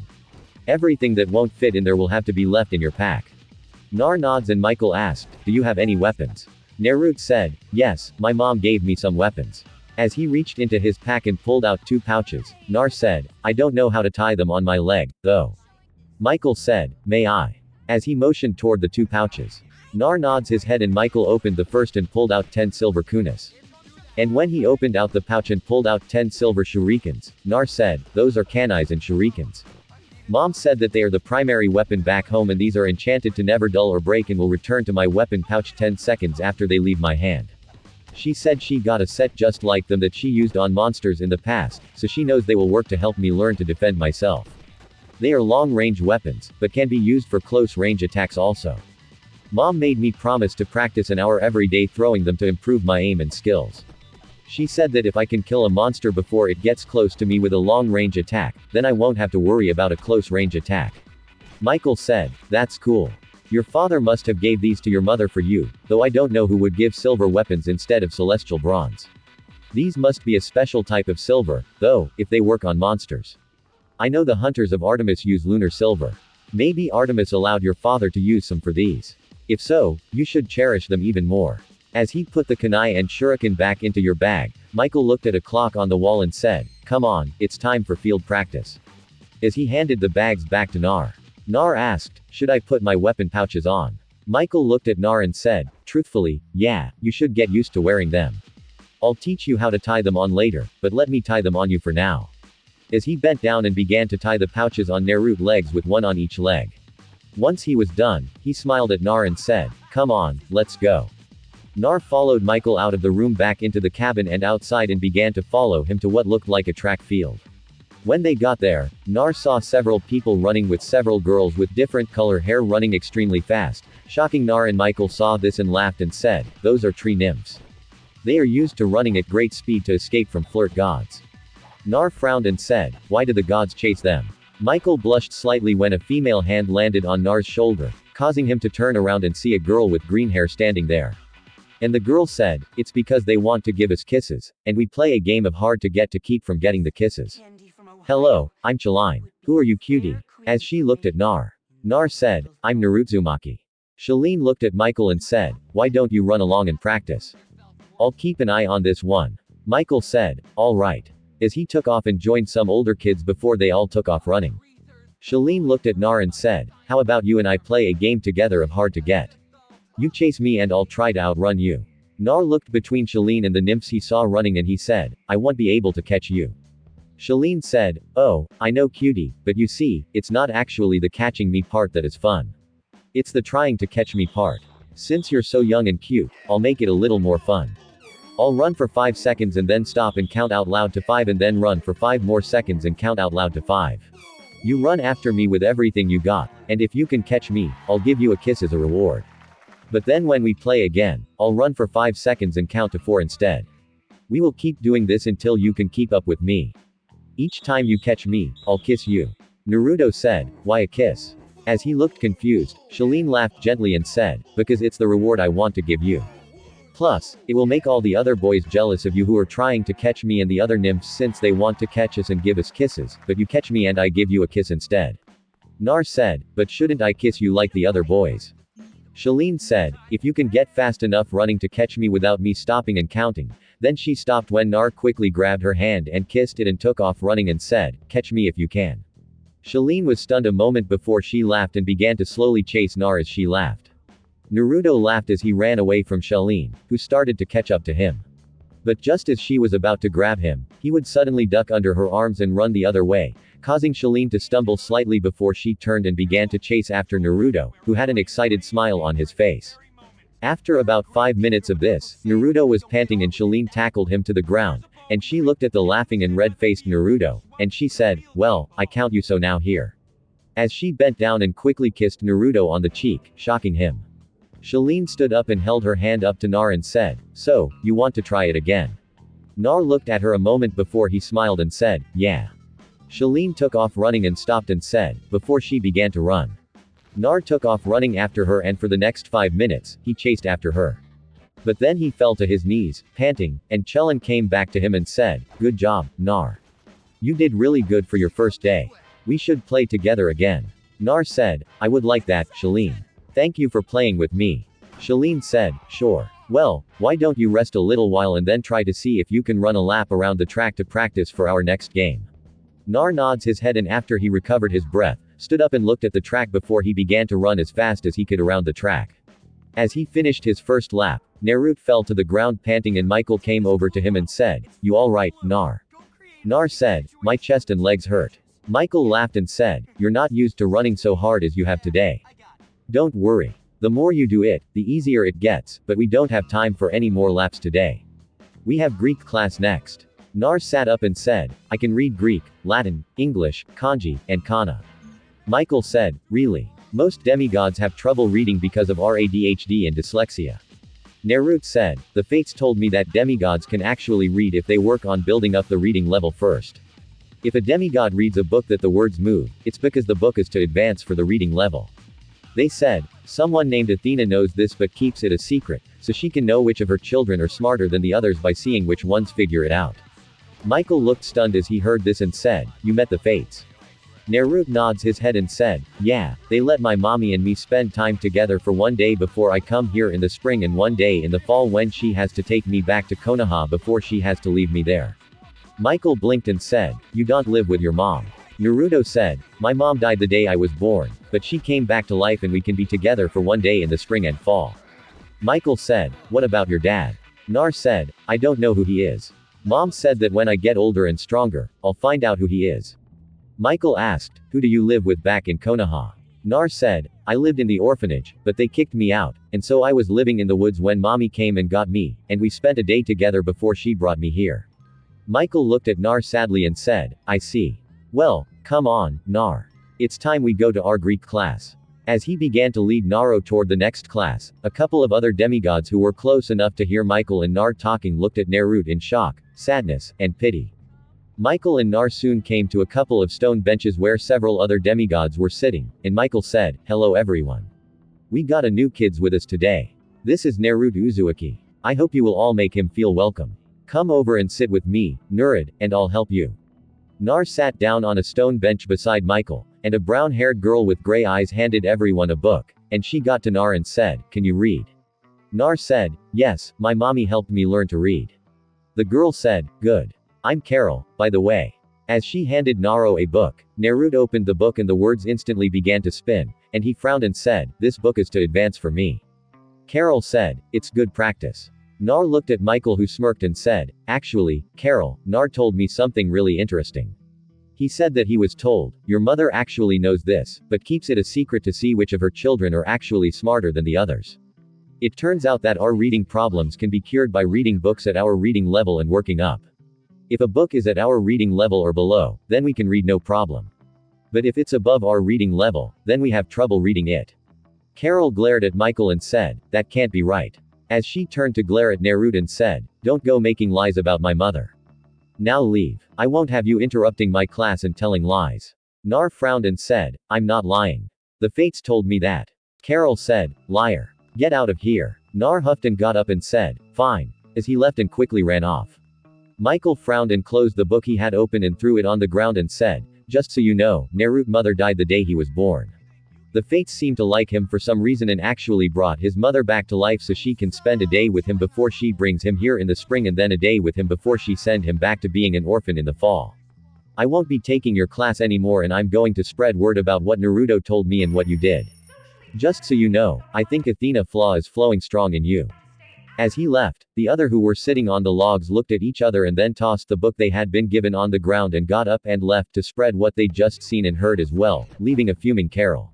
S1: Everything that won't fit in there will have to be left in your pack." Nar nods and Michael asked, "Do you have any weapons?" Naruto said, "Yes, my mom gave me some weapons. As he reached into his pack and pulled out 2 pouches, Nar said, I don't know how to tie them on my leg, though. Michael said, may I? As he motioned toward the 2 pouches. Nar nods his head and Michael opened the first and pulled out 10 silver kunas. And when he opened out the pouch and pulled out 10 silver shurikens, Nar said, those are kunais and shurikens. Mom said that they are the primary weapon back home and these are enchanted to never dull or break and will return to my weapon pouch 10 seconds after they leave my hand. She said she got a set just like them that she used on monsters in the past, so she knows they will work to help me learn to defend myself. They are long-range weapons, but can be used for close-range attacks also. Mom made me promise to practice an hour every day throwing them to improve my aim and skills. She said that if I can kill a monster before it gets close to me with a long-range attack, then I won't have to worry about a close-range attack. Michael said, that's cool. Your father must have gave these to your mother for you, though I don't know who would give silver weapons instead of celestial bronze. These must be a special type of silver, though, if they work on monsters. I know the hunters of Artemis use lunar silver. Maybe Artemis allowed your father to use some for these. If so, you should cherish them even more. As he put the kunai and shuriken back into your bag, Michael looked at a clock on the wall and said, come on, it's time for field practice. As he handed the bags back to Nar. Nar asked, should I put my weapon pouches on? Michael looked at Nar and said, truthfully, yeah, you should get used to wearing them. I'll teach you how to tie them on later, but let me tie them on you for now. As he bent down and began to tie the pouches on Naruto's legs with one on each leg. Once he was done, he smiled at Nar and said, come on, let's go. Nar followed Michael out of the room back into the cabin and outside and began to follow him to what looked like a track field. When they got there, Nar saw several people running with several girls with different color hair running extremely fast. Shocking Nar and Michael saw this and laughed and said, those are tree nymphs. They are used to running at great speed to escape from flirt gods. Nar frowned and said, why do the gods chase them? Michael blushed slightly when a female hand landed on Nar's shoulder, causing him to turn around and see a girl with green hair standing there. And the girl said, it's because they want to give us kisses, and we play a game of hard to get to keep from getting the kisses. Hello, I'm Shaline. Who are you, cutie? As she looked at Nar. Nar said, I'm Naruzumaki. Shaline looked at Michael and said, why don't you run along and practice? I'll keep an eye on this one. Michael said, all right. As he took off and joined some older kids before they all took off running. Shaline looked at Nar and said, how about you and I play a game together of hard to get? You chase me and I'll try to outrun you. Nar looked between Shaline and the nymphs he saw running and he said, I won't be able to catch you. Shaline said, oh, I know cutie, but you see, it's not actually the catching me part that is fun. It's the trying to catch me part. Since you're so young and cute, I'll make it a little more fun. I'll run for 5 seconds and then stop and count out loud to 5 and then run for 5 more seconds and count out loud to 5. You run after me with everything you got, and if you can catch me, I'll give you a kiss as a reward. But then when we play again, I'll run for 5 seconds and count to 4 instead. We will keep doing this until you can keep up with me. Each time you catch me, I'll kiss you. Naruto said, why a kiss? As he looked confused, Shaline laughed gently and said, because it's the reward I want to give you. Plus, it will make all the other boys jealous of you who are trying to catch me and the other nymphs since they want to catch us and give us kisses, but you catch me and I give you a kiss instead. Nar said, but shouldn't I kiss you like the other boys? Shaline said, if you can get fast enough running to catch me without me stopping and counting. Then she stopped when Nar quickly grabbed her hand and kissed it and took off running and said, catch me if you can. Shaline was stunned a moment before she laughed and began to slowly chase Nar as she laughed. Naruto laughed as he ran away from Shaline, who started to catch up to him. But just as she was about to grab him, he would suddenly duck under her arms and run the other way, causing Shaline to stumble slightly before she turned and began to chase after Naruto, who had an excited smile on his face. After about 5 minutes of this, Naruto was panting and Shaline tackled him to the ground, and she looked at the laughing and red-faced Naruto, and she said, well, I count you so now here. As she bent down and quickly kissed Naruto on the cheek, shocking him. Shaline stood up and held her hand up to Nar and said, so, you want to try it again? Nar looked at her a moment before he smiled and said, yeah. Shaline took off running and stopped and said, before she began to run. Nar took off running after her and for the next 5 minutes, he chased after her. But then he fell to his knees, panting, and Chellin came back to him and said, good job, Nar. You did really good for your first day. We should play together again. Nar said, I would like that, Shaline. Thank you for playing with me. Shaline said, sure. Well, why don't you rest a little while and then try to see if you can run a lap around the track to practice for our next game. Nar nods his head and after he recovered his breath, stood up and looked at the track before he began to run as fast as he could around the track. As he finished his first lap, Naruto fell to the ground panting and Michael came over to him and said, "You alright, Nar?" Nar said, "My chest and legs hurt." Michael laughed and said, "You're not used to running so hard as you have today. Don't worry. The more you do it, the easier it gets, but we don't have time for any more laps today. We have Greek class next." Nar sat up and said, "I can read Greek, Latin, English, kanji, and kana." Michael said, "Really? Most demigods have trouble reading because of our ADHD and dyslexia." Naruto said, "The fates told me that demigods can actually read if they work on building up the reading level first. If a demigod reads a book that the words move, it's because the book is to advance for the reading level." They said, "Someone named Athena knows this but keeps it a secret, so she can know which of her children are smarter than the others by seeing which ones figure it out." Michael looked stunned as he heard this and said, "You met the fates?" Naruto nods his head and said, "Yeah, they let my mommy and me spend time together for one day before I come here in the spring and one day in the fall when she has to take me back to Konoha before she has to leave me there." Michael blinked and said, "You don't live with your mom?" Naruto said, "My mom died the day I was born, but she came back to life and we can be together for one day in the spring and fall." Michael said, "What about your dad?" Nar said, "I don't know who he is. Mom said that when I get older and stronger, I'll find out who he is." Michael asked, "Who do you live with back in Konoha?" Nar said, "I lived in the orphanage, but they kicked me out, and so I was living in the woods when mommy came and got me, and we spent a day together before she brought me here." Michael looked at Nar sadly and said, "I see. Well, come on, Nar. It's time we go to our Greek class." As he began to lead Naruto toward the next class, a couple of other demigods who were close enough to hear Michael and Nar talking looked at Naruto in shock, sadness, and pity. Michael and Nar soon came to a couple of stone benches where several other demigods were sitting, and Michael said, "Hello everyone. We got a new kids with us today. This is Naruto Uzumaki. I hope you will all make him feel welcome. Come over and sit with me, Naruto, and I'll help you." Nar sat down on a stone bench beside Michael, and a brown-haired girl with gray eyes handed everyone a book, and she got to Nar and said, "Can you read?" Nar said, "Yes, my mommy helped me learn to read." The girl said, "Good. I'm Carol, by the way." As she handed Naruto a book, Naruto opened the book and the words instantly began to spin, and he frowned and said, "This book is to advance for me." Carol said, "It's good practice." Nar looked at Michael who smirked and said, "Actually, Carol, Nar told me something really interesting. He said that he was told, your mother actually knows this, but keeps it a secret to see which of her children are actually smarter than the others. It turns out that our reading problems can be cured by reading books at our reading level and working up. If a book is at our reading level or below, then we can read no problem. But if it's above our reading level, then we have trouble reading it." Carol glared at Michael and said, "That can't be right." As she turned to glare at Naruto and said, "Don't go making lies about my mother. Now leave. I won't have you interrupting my class and telling lies." Nar frowned and said, "I'm not lying. The fates told me that." Carol said, "Liar. Get out of here." Nar huffed and got up and said, "Fine," as he left and quickly ran off. Michael frowned and closed the book he had open and threw it on the ground and said, "Just so you know, Naruto's mother died the day he was born. The fates seem to like him for some reason and actually brought his mother back to life so she can spend a day with him before she brings him here in the spring and then a day with him before she send him back to being an orphan in the fall. I won't be taking your class anymore and I'm going to spread word about what Naruto told me and what you did. Just so you know, I think Athena flaw is flowing strong in you." As he left, the other who were sitting on the logs looked at each other and then tossed the book they had been given on the ground and got up and left to spread what they'd just seen and heard as well, leaving a fuming Carol.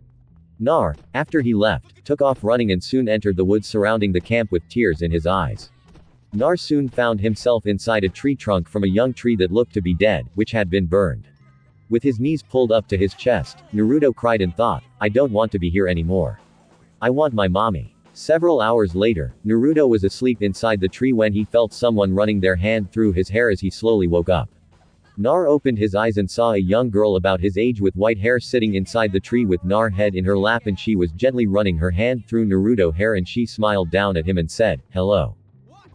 S1: Nar, after he left, took off running and soon entered the woods surrounding the camp with tears in his eyes. Nar soon found himself inside a tree trunk from a young tree that looked to be dead, which had been burned. With his knees pulled up to his chest, Naruto cried and thought, "I don't want to be here anymore. I want my mommy." Several hours later, Naruto was asleep inside the tree when he felt someone running their hand through his hair as he slowly woke up. Nar opened his eyes and saw a young girl about his age with white hair sitting inside the tree with Nar head in her lap and she was gently running her hand through Naruto hair and she smiled down at him and said, "Hello."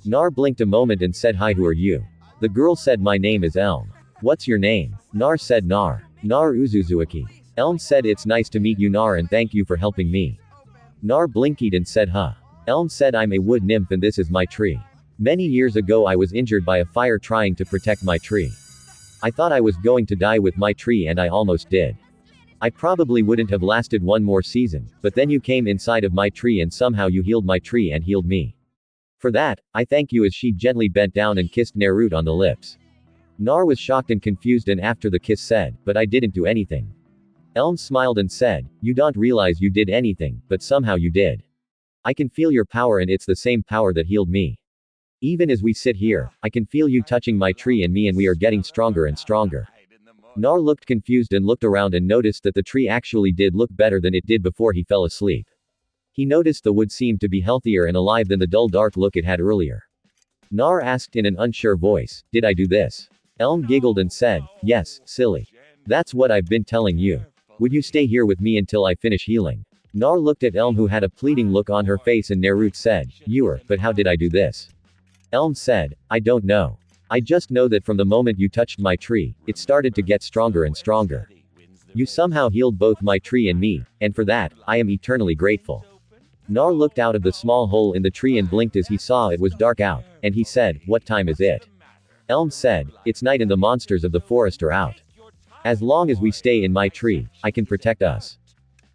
S1: Nar blinked a moment and said, "Hi, who are you?" The girl said, "My name is Elm." "What's your name?" Nar said, Nar Uzuzuaki. Elm said, "It's nice to meet you Nar and thank you for helping me." Nar blinked and said, "Huh." Elm said, I'm a wood nymph and this is my tree. Many years ago I was injured by a fire trying to protect my tree. I thought I was going to die with my tree and I almost did. I probably wouldn't have lasted one more season, but then you came inside of my tree and somehow you healed my tree and healed me. For that, I thank you, as she gently bent down and kissed Naruto on the lips. Nar was shocked and confused and after the kiss said, but I didn't do anything. Elm smiled and said, you don't realize you did anything, but somehow you did. I can feel your power and it's the same power that healed me. Even as we sit here, I can feel you touching my tree and me and we are getting stronger and stronger. Nar looked confused and looked around and noticed that the tree actually did look better than it did before he fell asleep. He noticed the wood seemed to be healthier and alive than the dull dark look it had earlier. Nar asked in an unsure voice, did I do this? Elm giggled and said, yes, silly. That's what I've been telling you. Would you stay here with me until I finish healing? Nar looked at Elm, who had a pleading look on her face, and Naruto said, but how did I do this? Elm said, I don't know. I just know that from the moment you touched my tree, it started to get stronger and stronger. You somehow healed both my tree and me, and for that, I am eternally grateful. Nar looked out of the small hole in the tree and blinked as he saw it was dark out, and he said, what time is it? Elm said, it's night and the monsters of the forest are out. As long as we stay in my tree, I can protect us.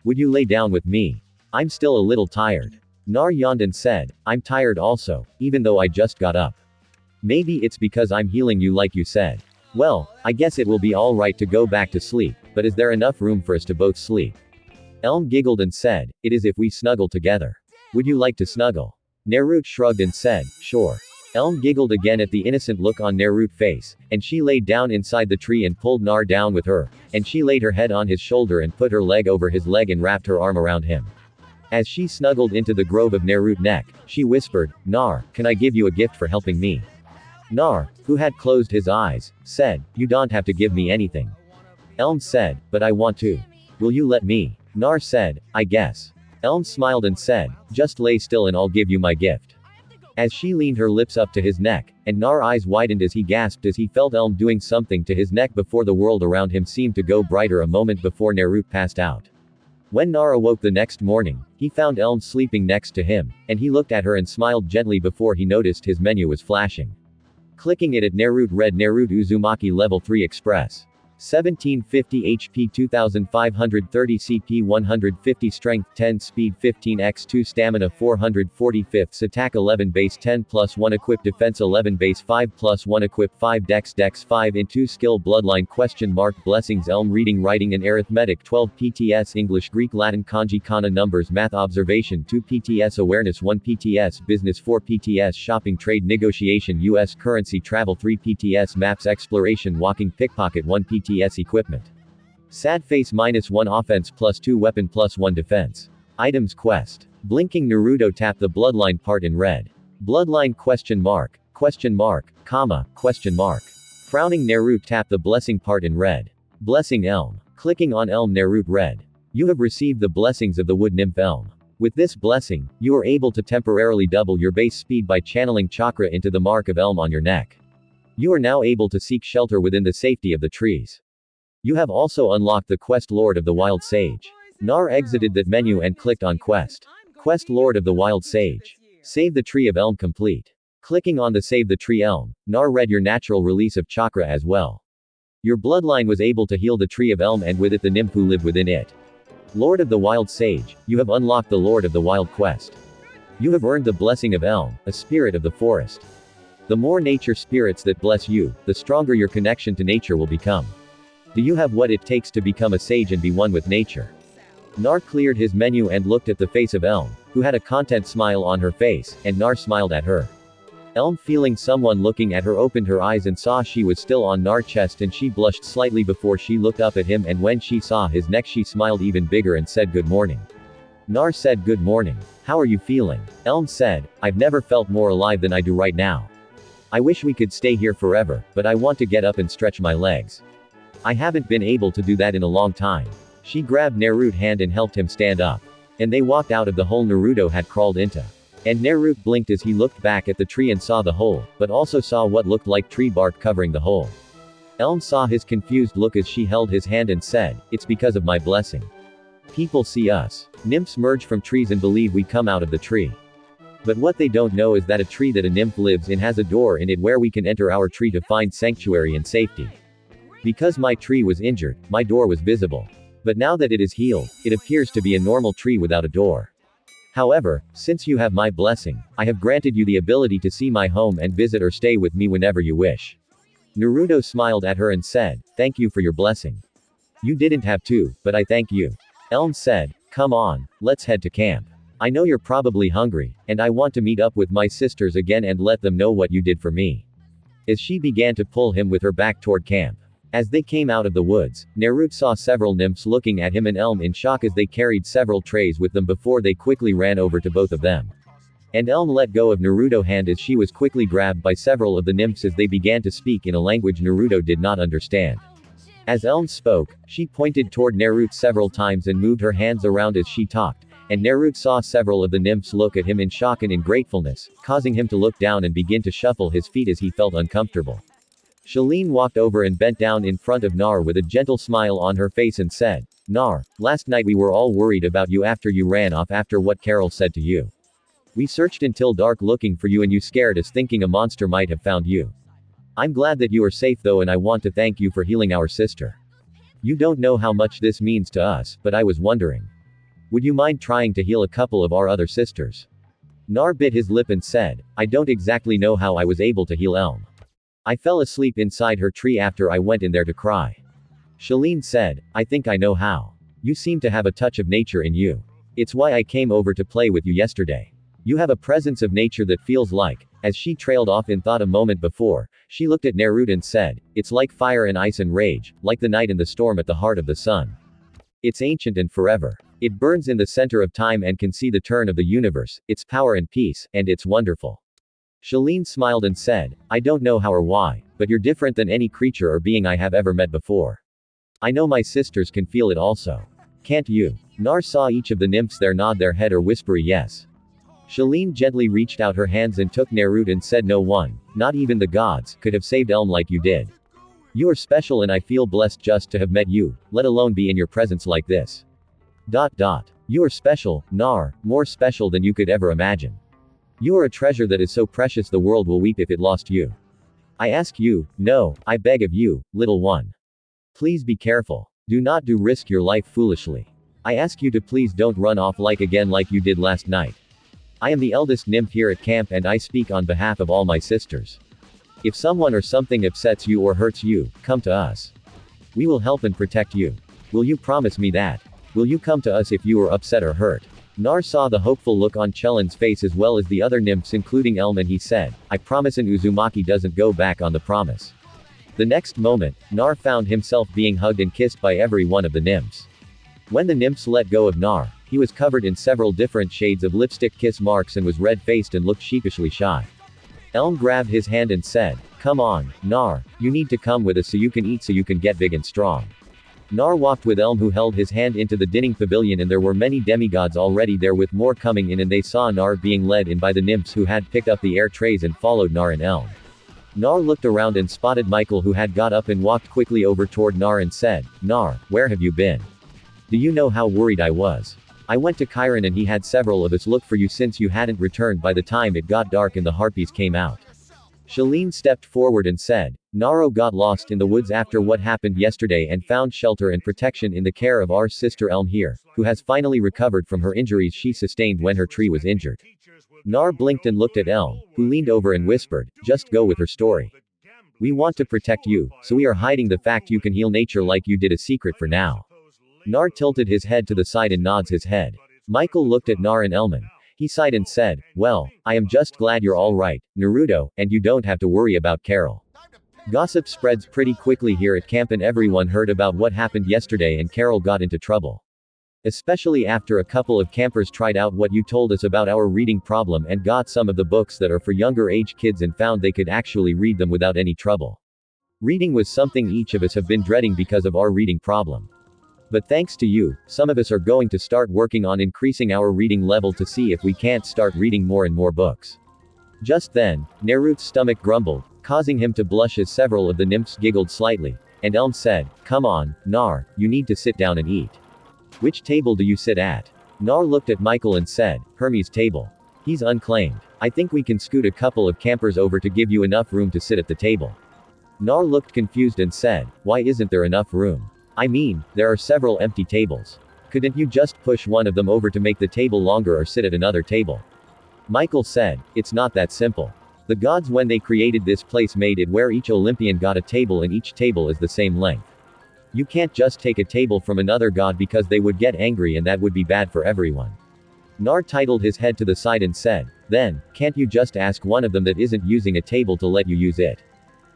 S1: Would you lay down with me? I'm still a little tired. Nar yawned and said, I'm tired also, even though I just got up. Maybe it's because I'm healing you like you said. Well, I guess it will be alright to go back to sleep, but is there enough room for us to both sleep? Elm giggled and said, it is if we snuggle together. Would you like to snuggle? Naruto shrugged and said, sure. Elm giggled again at the innocent look on Naruto's face, and she laid down inside the tree and pulled Nar down with her, and she laid her head on his shoulder and put her leg over his leg and wrapped her arm around him. As she snuggled into the grove of Naruto's neck, she whispered, Nar, can I give you a gift for helping me? Nar, who had closed his eyes, said, you don't have to give me anything. Elm said, but I want to. Will you let me? Nar said, I guess. Elm smiled and said, just lay still and I'll give you my gift. As she leaned her lips up to his neck, and Nar's eyes widened as he gasped as he felt Elm doing something to his neck before the world around him seemed to go brighter a moment before Naruto passed out. When Nar awoke the next morning, he found Elm sleeping next to him, and he looked at her and smiled gently before he noticed his menu was flashing. Clicking it at Naruto read Naruto Uzumaki Level 3 Express. 1750 HP 2530 CP 150 Strength 10 Speed 15 x2 Stamina 445 Attack 11 Base 10 plus 1 Equip Defense 11 Base 5 plus 1 Equip 5 Dex 5 in 2 Skill Bloodline Blessings Elm Reading Writing and Arithmetic 12 PTS English Greek Latin Kanji Kana Numbers Math Observation 2 PTS Awareness 1 PTS Business 4 PTS Shopping Trade Negotiation US Currency Travel 3 PTS Maps Exploration Walking Pickpocket 1 PTS Equipment. Sad Face -1 Offense +2 Weapon +1 Defense. Items Quest. Blinking Naruto tap the bloodline part in red. Bloodline ? Comma, ? Frowning Naruto tap the blessing part in red. Blessing Elm. Clicking on Elm Naruto read. You have received the blessings of the wood nymph Elm. With this blessing, you are able to temporarily double your base speed by channeling chakra into the mark of Elm on your neck. You are now able to seek shelter within the safety of the trees. You have also unlocked the quest Lord of the Wild Sage. Nar exited that menu and clicked on Quest. Quest Lord of the Wild Sage. Save the Tree of Elm complete. Clicking on the Save the Tree Elm, Nar read your natural release of chakra as well. Your bloodline was able to heal the Tree of Elm and with it the nymph who lived within it. Lord of the Wild Sage, you have unlocked the Lord of the Wild quest. You have earned the blessing of Elm, a spirit of the forest. The more nature spirits that bless you, the stronger your connection to nature will become. Do you have what it takes to become a sage and be one with nature? Nar cleared his menu and looked at the face of Elm, who had a content smile on her face, and Nar smiled at her. Elm, feeling someone looking at her, opened her eyes and saw she was still on Nar's chest, and she blushed slightly before she looked up at him, and when she saw his neck she smiled even bigger and said good morning. Nar said good morning. How are you feeling? Elm said, I've never felt more alive than I do right now. I wish we could stay here forever, but I want to get up and stretch my legs. I haven't been able to do that in a long time. She grabbed Naruto's hand and helped him stand up. And they walked out of the hole Naruto had crawled into. And Naruto blinked as he looked back at the tree and saw the hole, but also saw what looked like tree bark covering the hole. Elm saw his confused look as she held his hand and said, it's because of my blessing. People see us. Nymphs merge from trees and believe we come out of the tree. But what they don't know is that a tree that a nymph lives in has a door in it where we can enter our tree to find sanctuary and safety. Because my tree was injured, my door was visible. But now that it is healed, it appears to be a normal tree without a door. However, since you have my blessing, I have granted you the ability to see my home and visit or stay with me whenever you wish. Naruto smiled at her and said, "Thank you for your blessing. You didn't have to, but I thank you." Elm said, "Come on, let's head to camp. I know you're probably hungry, and I want to meet up with my sisters again and let them know what you did for me." As she began to pull him with her back toward camp. As they came out of the woods, Naruto saw several nymphs looking at him and Elm in shock as they carried several trays with them before they quickly ran over to both of them. And Elm let go of Naruto's hand as she was quickly grabbed by several of the nymphs as they began to speak in a language Naruto did not understand. As Elm spoke, she pointed toward Naruto several times and moved her hands around as she talked, and Naruto saw several of the nymphs look at him in shock and in gratefulness, causing him to look down and begin to shuffle his feet as he felt uncomfortable. Shalene walked over and bent down in front of Nar with a gentle smile on her face and said, "Nar, last night we were all worried about you after you ran off after what Carol said to you. We searched until dark looking for you and you scared us thinking a monster might have found you. I'm glad that you are safe though and I want to thank you for healing our sister. You don't know how much this means to us, but I was wondering. Would you mind trying to heal a couple of our other sisters?" Nar bit his lip and said, "I don't exactly know how I was able to heal Elm. I fell asleep inside her tree after I went in there to cry." Shalene said, "I think I know how. You seem to have a touch of nature in you. It's why I came over to play with you yesterday. You have a presence of nature that feels like," as she trailed off in thought a moment before, she looked at Naruto and said, "It's like fire and ice and rage, like the night and the storm at the heart of the sun. It's ancient and forever. It burns in the center of time and can see the turn of the universe, its power and peace, and it's wonderful." Shalene smiled and said, "I don't know how or why, but you're different than any creature or being I have ever met before. I know my sisters can feel it also. Can't you?" Nar saw each of the nymphs there nod their head or whisper yes. Shalene gently reached out her hands and took Naruto and said, "No one, not even the gods, could have saved Elm like you did. You are special and I feel blessed just to have met you, let alone be in your presence like this. ... You are special, Nar, more special than you could ever imagine. You are a treasure that is so precious the world will weep if it lost you. I ask you, no, I beg of you, little one. Please be careful. Do not risk your life foolishly. I ask you to please don't run off like you did last night. I am the eldest nymph here at camp and I speak on behalf of all my sisters. If someone or something upsets you or hurts you, come to us. We will help and protect you. Will you promise me that? Will you come to us if you are upset or hurt?" Nar saw the hopeful look on Chelin's face as well as the other nymphs including Elm and he said, "I promise," and Uzumaki doesn't go back on the promise. The next moment, Nar found himself being hugged and kissed by every one of the nymphs. When the nymphs let go of Nar, he was covered in several different shades of lipstick kiss marks and was red-faced and looked sheepishly shy. Elm grabbed his hand and said, "Come on, Nar, you need to come with us so you can eat so you can get big and strong." Nar walked with Elm who held his hand into the dining pavilion and there were many demigods already there with more coming in and they saw Nar being led in by the nymphs who had picked up the air trays and followed Nar and Elm. Nar looked around and spotted Michael who had got up and walked quickly over toward Nar and said, "Nar, where have you been? Do you know how worried I was? I went to Chiron and he had several of us look for you since you hadn't returned by the time it got dark and the harpies came out." Shalene stepped forward and said, "Naro got lost in the woods after what happened yesterday and found shelter and protection in the care of our sister Elm here, who has finally recovered from her injuries she sustained when her tree was injured." Nar blinked and looked at Elm, who leaned over and whispered, "Just go with her story. We want to protect you, so we are hiding the fact you can heal nature like you did a secret for now." Nar tilted his head to the side and nods his head. Michael looked at Nar and Elman. He sighed and said, "Well, I am just glad you're all right, Naruto, and you don't have to worry about Carol." Gossip spreads pretty quickly here at camp and everyone heard about what happened yesterday and Carol got into trouble. Especially after a couple of campers tried out what you told us about our reading problem and got some of the books that are for younger age kids and found they could actually read them without any trouble. Reading was something each of us have been dreading because of our reading problem. But thanks to you, some of us are going to start working on increasing our reading level to see if we can't start reading more and more books. Just then, Naruto's stomach grumbled, causing him to blush as several of the nymphs giggled slightly, and Elm said, "Come on, Nar, you need to sit down and eat." "Which table do you sit at?" Nar looked at Michael and said, "Hermes' table." He's unclaimed. I think we can scoot a couple of campers over to give you enough room to sit at the table. Nar looked confused and said, why isn't there enough room? I mean, there are several empty tables. Couldn't you just push one of them over to make the table longer or sit at another table? Michael said, it's not that simple. The gods when they created this place made it where each Olympian got a table and each table is the same length. You can't just take a table from another god because they would get angry and that would be bad for everyone. Nar titled his head to the side and said, then, can't you just ask one of them that isn't using a table to let you use it?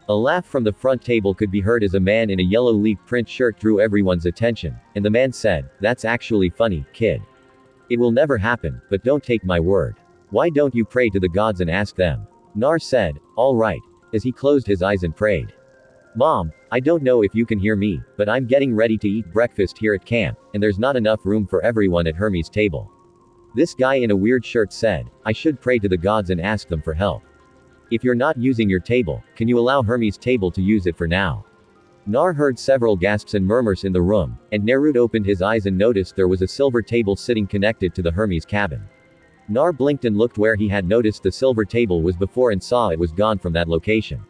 S1: A laugh from the front table could be heard as a man in a yellow leaf print shirt drew everyone's attention, and the man said, that's actually funny, kid. It will never happen, but don't take my word. Why don't you pray to the gods and ask them? Nar said, all right, as he closed his eyes and prayed. Mom, I don't know if you can hear me, but I'm getting ready to eat breakfast here at camp, and there's not enough room for everyone at Hermes' table. This guy in a weird shirt said, I should pray to the gods and ask them for help. If you're not using your table, can you allow Hermes' table to use it for now? Nar heard several gasps and murmurs in the room, and Naruto opened his eyes and noticed there was a silver table sitting connected to the Hermes cabin. Nar blinked and looked where he had noticed the silver table was before and saw it was gone from that location.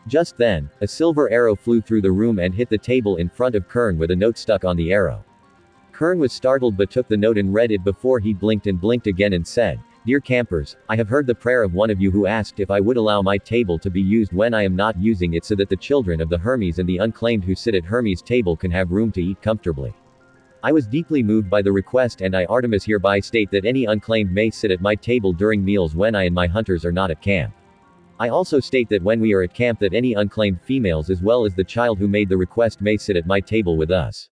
S1: Just then, a silver arrow flew through the room and hit the table in front of Kern with a note stuck on the arrow. Kern was startled but took the note and read it before he blinked and blinked again and said, Dear campers, I have heard the prayer of one of you who asked if I would allow my table to be used when I am not using it so that the children of the Hermes and the unclaimed who sit at Hermes' table can have room to eat comfortably. I was deeply moved by the request and I Artemis hereby state that any unclaimed may sit at my table during meals when I and my hunters are not at camp. I also state that when we are at camp that any unclaimed females as well as the child who made the request may sit at my table with us.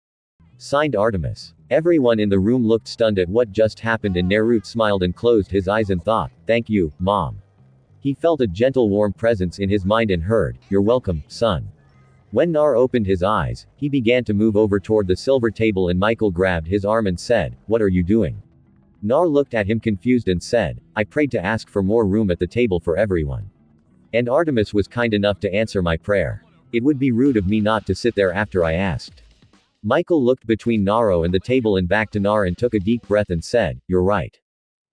S1: Signed Artemis. Everyone in the room looked stunned at what just happened and Naruto smiled and closed his eyes and thought, thank you, Mom. He felt a gentle warm presence in his mind and heard, you're welcome, son. When Nar opened his eyes, he began to move over toward the silver table and Michael grabbed his arm and said, what are you doing? Nar looked at him confused and said, I prayed to ask for more room at the table for everyone. And Artemis was kind enough to answer my prayer. It would be rude of me not to sit there after I asked. Michael looked between Naro and the table and back to Nar and took a deep breath and said, you're right.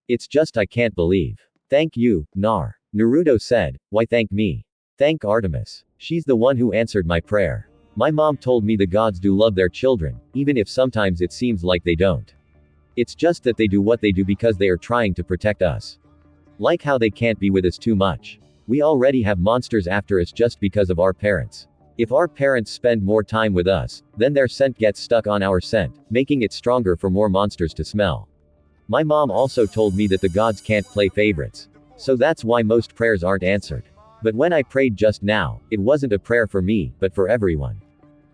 S1: It's just I can't believe. Thank you, Nar. Naruto said, why thank me? Thank Artemis. She's the one who answered my prayer. My mom told me the gods do love their children, even if sometimes it seems like they don't. It's just that they do what they do because they are trying to protect us. Like how they can't be with us too much. We already have monsters after us just because of our parents. If our parents spend more time with us, then their scent gets stuck on our scent, making it stronger for more monsters to smell. My mom also told me that the gods can't play favorites. So that's why most prayers aren't answered. But when I prayed just now, it wasn't a prayer for me, but for everyone.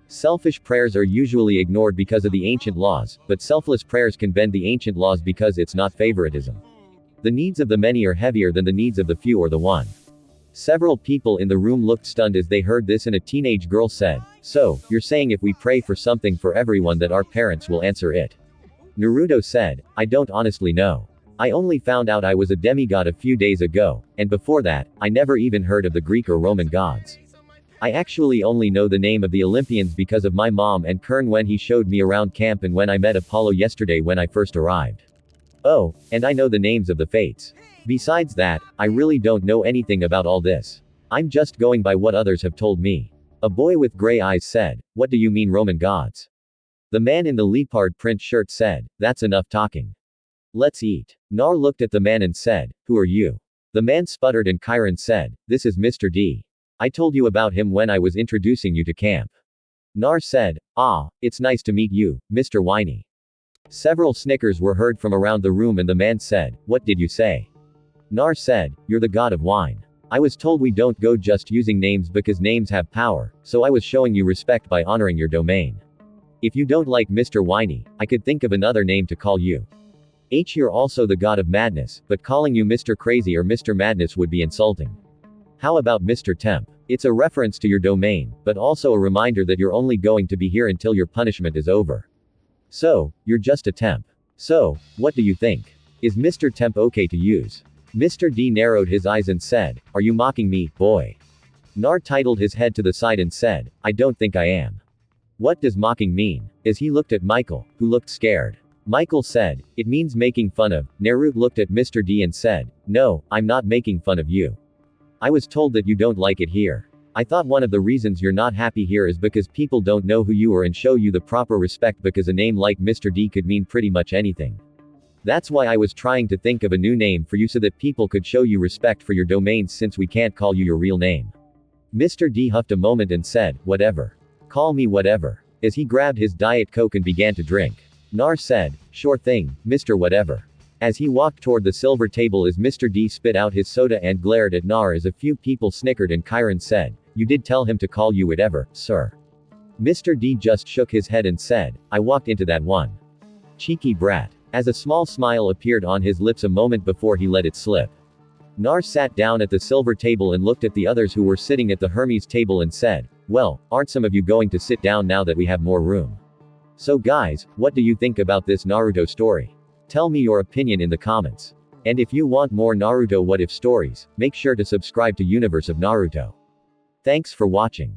S1: Selfish prayers are usually ignored because of the ancient laws, but selfless prayers can bend the ancient laws because it's not favoritism. The needs of the many are heavier than the needs of the few or the one. Several people in the room looked stunned as they heard this and a teenage girl said, so, you're saying if we pray for something for everyone that our parents will answer it? Naruto said, I don't honestly know. I only found out I was a demigod a few days ago, and before that, I never even heard of the Greek or Roman gods. I actually only know the name of the Olympians because of my mom and Kern when he showed me around camp and when I met Apollo yesterday when I first arrived. Oh, and I know the names of the fates. Besides that, I really don't know anything about all this. I'm just going by what others have told me. A boy with gray eyes said, what do you mean Roman gods? The man in the leopard print shirt said, that's enough talking. Let's eat. Nar looked at the man and said, who are you? The man sputtered and Chiron said, this is Mr. D. I told you about him when I was introducing you to camp. Nar said, ah, it's nice to meet you, Mr. Whiny. Several snickers were heard from around the room and the man said, what did you say? Nar said, you're the god of wine. I was told we don't go just using names because names have power, so I was showing you respect by honoring your domain. If you don't like Mr. Whiny, I could think of another name to call you. You're also the god of madness, but calling you Mr. Crazy or Mr. Madness would be insulting. How about Mr. Temp? It's a reference to your domain, but also a reminder that you're only going to be here until your punishment is over. So, you're just a temp. So, what do you think? Is Mr. Temp okay to use? Mr. D narrowed his eyes and said, are you mocking me, boy? Nar titled his head to the side and said, I don't think I am. What does mocking mean? As he looked at Michael, who looked scared. Michael said, "It means making fun of." Naruto looked at Mr. D and said, "No, I'm not making fun of you. I was told that you don't like it here. I thought one of the reasons you're not happy here is because people don't know who you are and show you the proper respect because a name like Mr. D could mean pretty much anything. That's why I was trying to think of a new name for you so that people could show you respect for your domains since we can't call you your real name." Mr. D huffed a moment and said, "Whatever. Call me whatever." As he grabbed his Diet Coke and began to drink. Nar said, "Sure thing, Mr. Whatever." As he walked toward the silver table as Mr. D spit out his soda and glared at Nar as a few people snickered and Kyron said, "You did tell him to call you whatever, sir." Mr. D just shook his head and said, "I walked into that one. Cheeky brat." As a small smile appeared on his lips a moment before he let it slip. Nar sat down at the silver table and looked at the others who were sitting at the Hermes table and said, "Well, aren't some of you going to sit down now that we have more room? So guys, what do you think about this Naruto story? Tell me your opinion in the comments. And if you want more Naruto what if stories, make sure to subscribe to Universe of Naruto. Thanks for watching.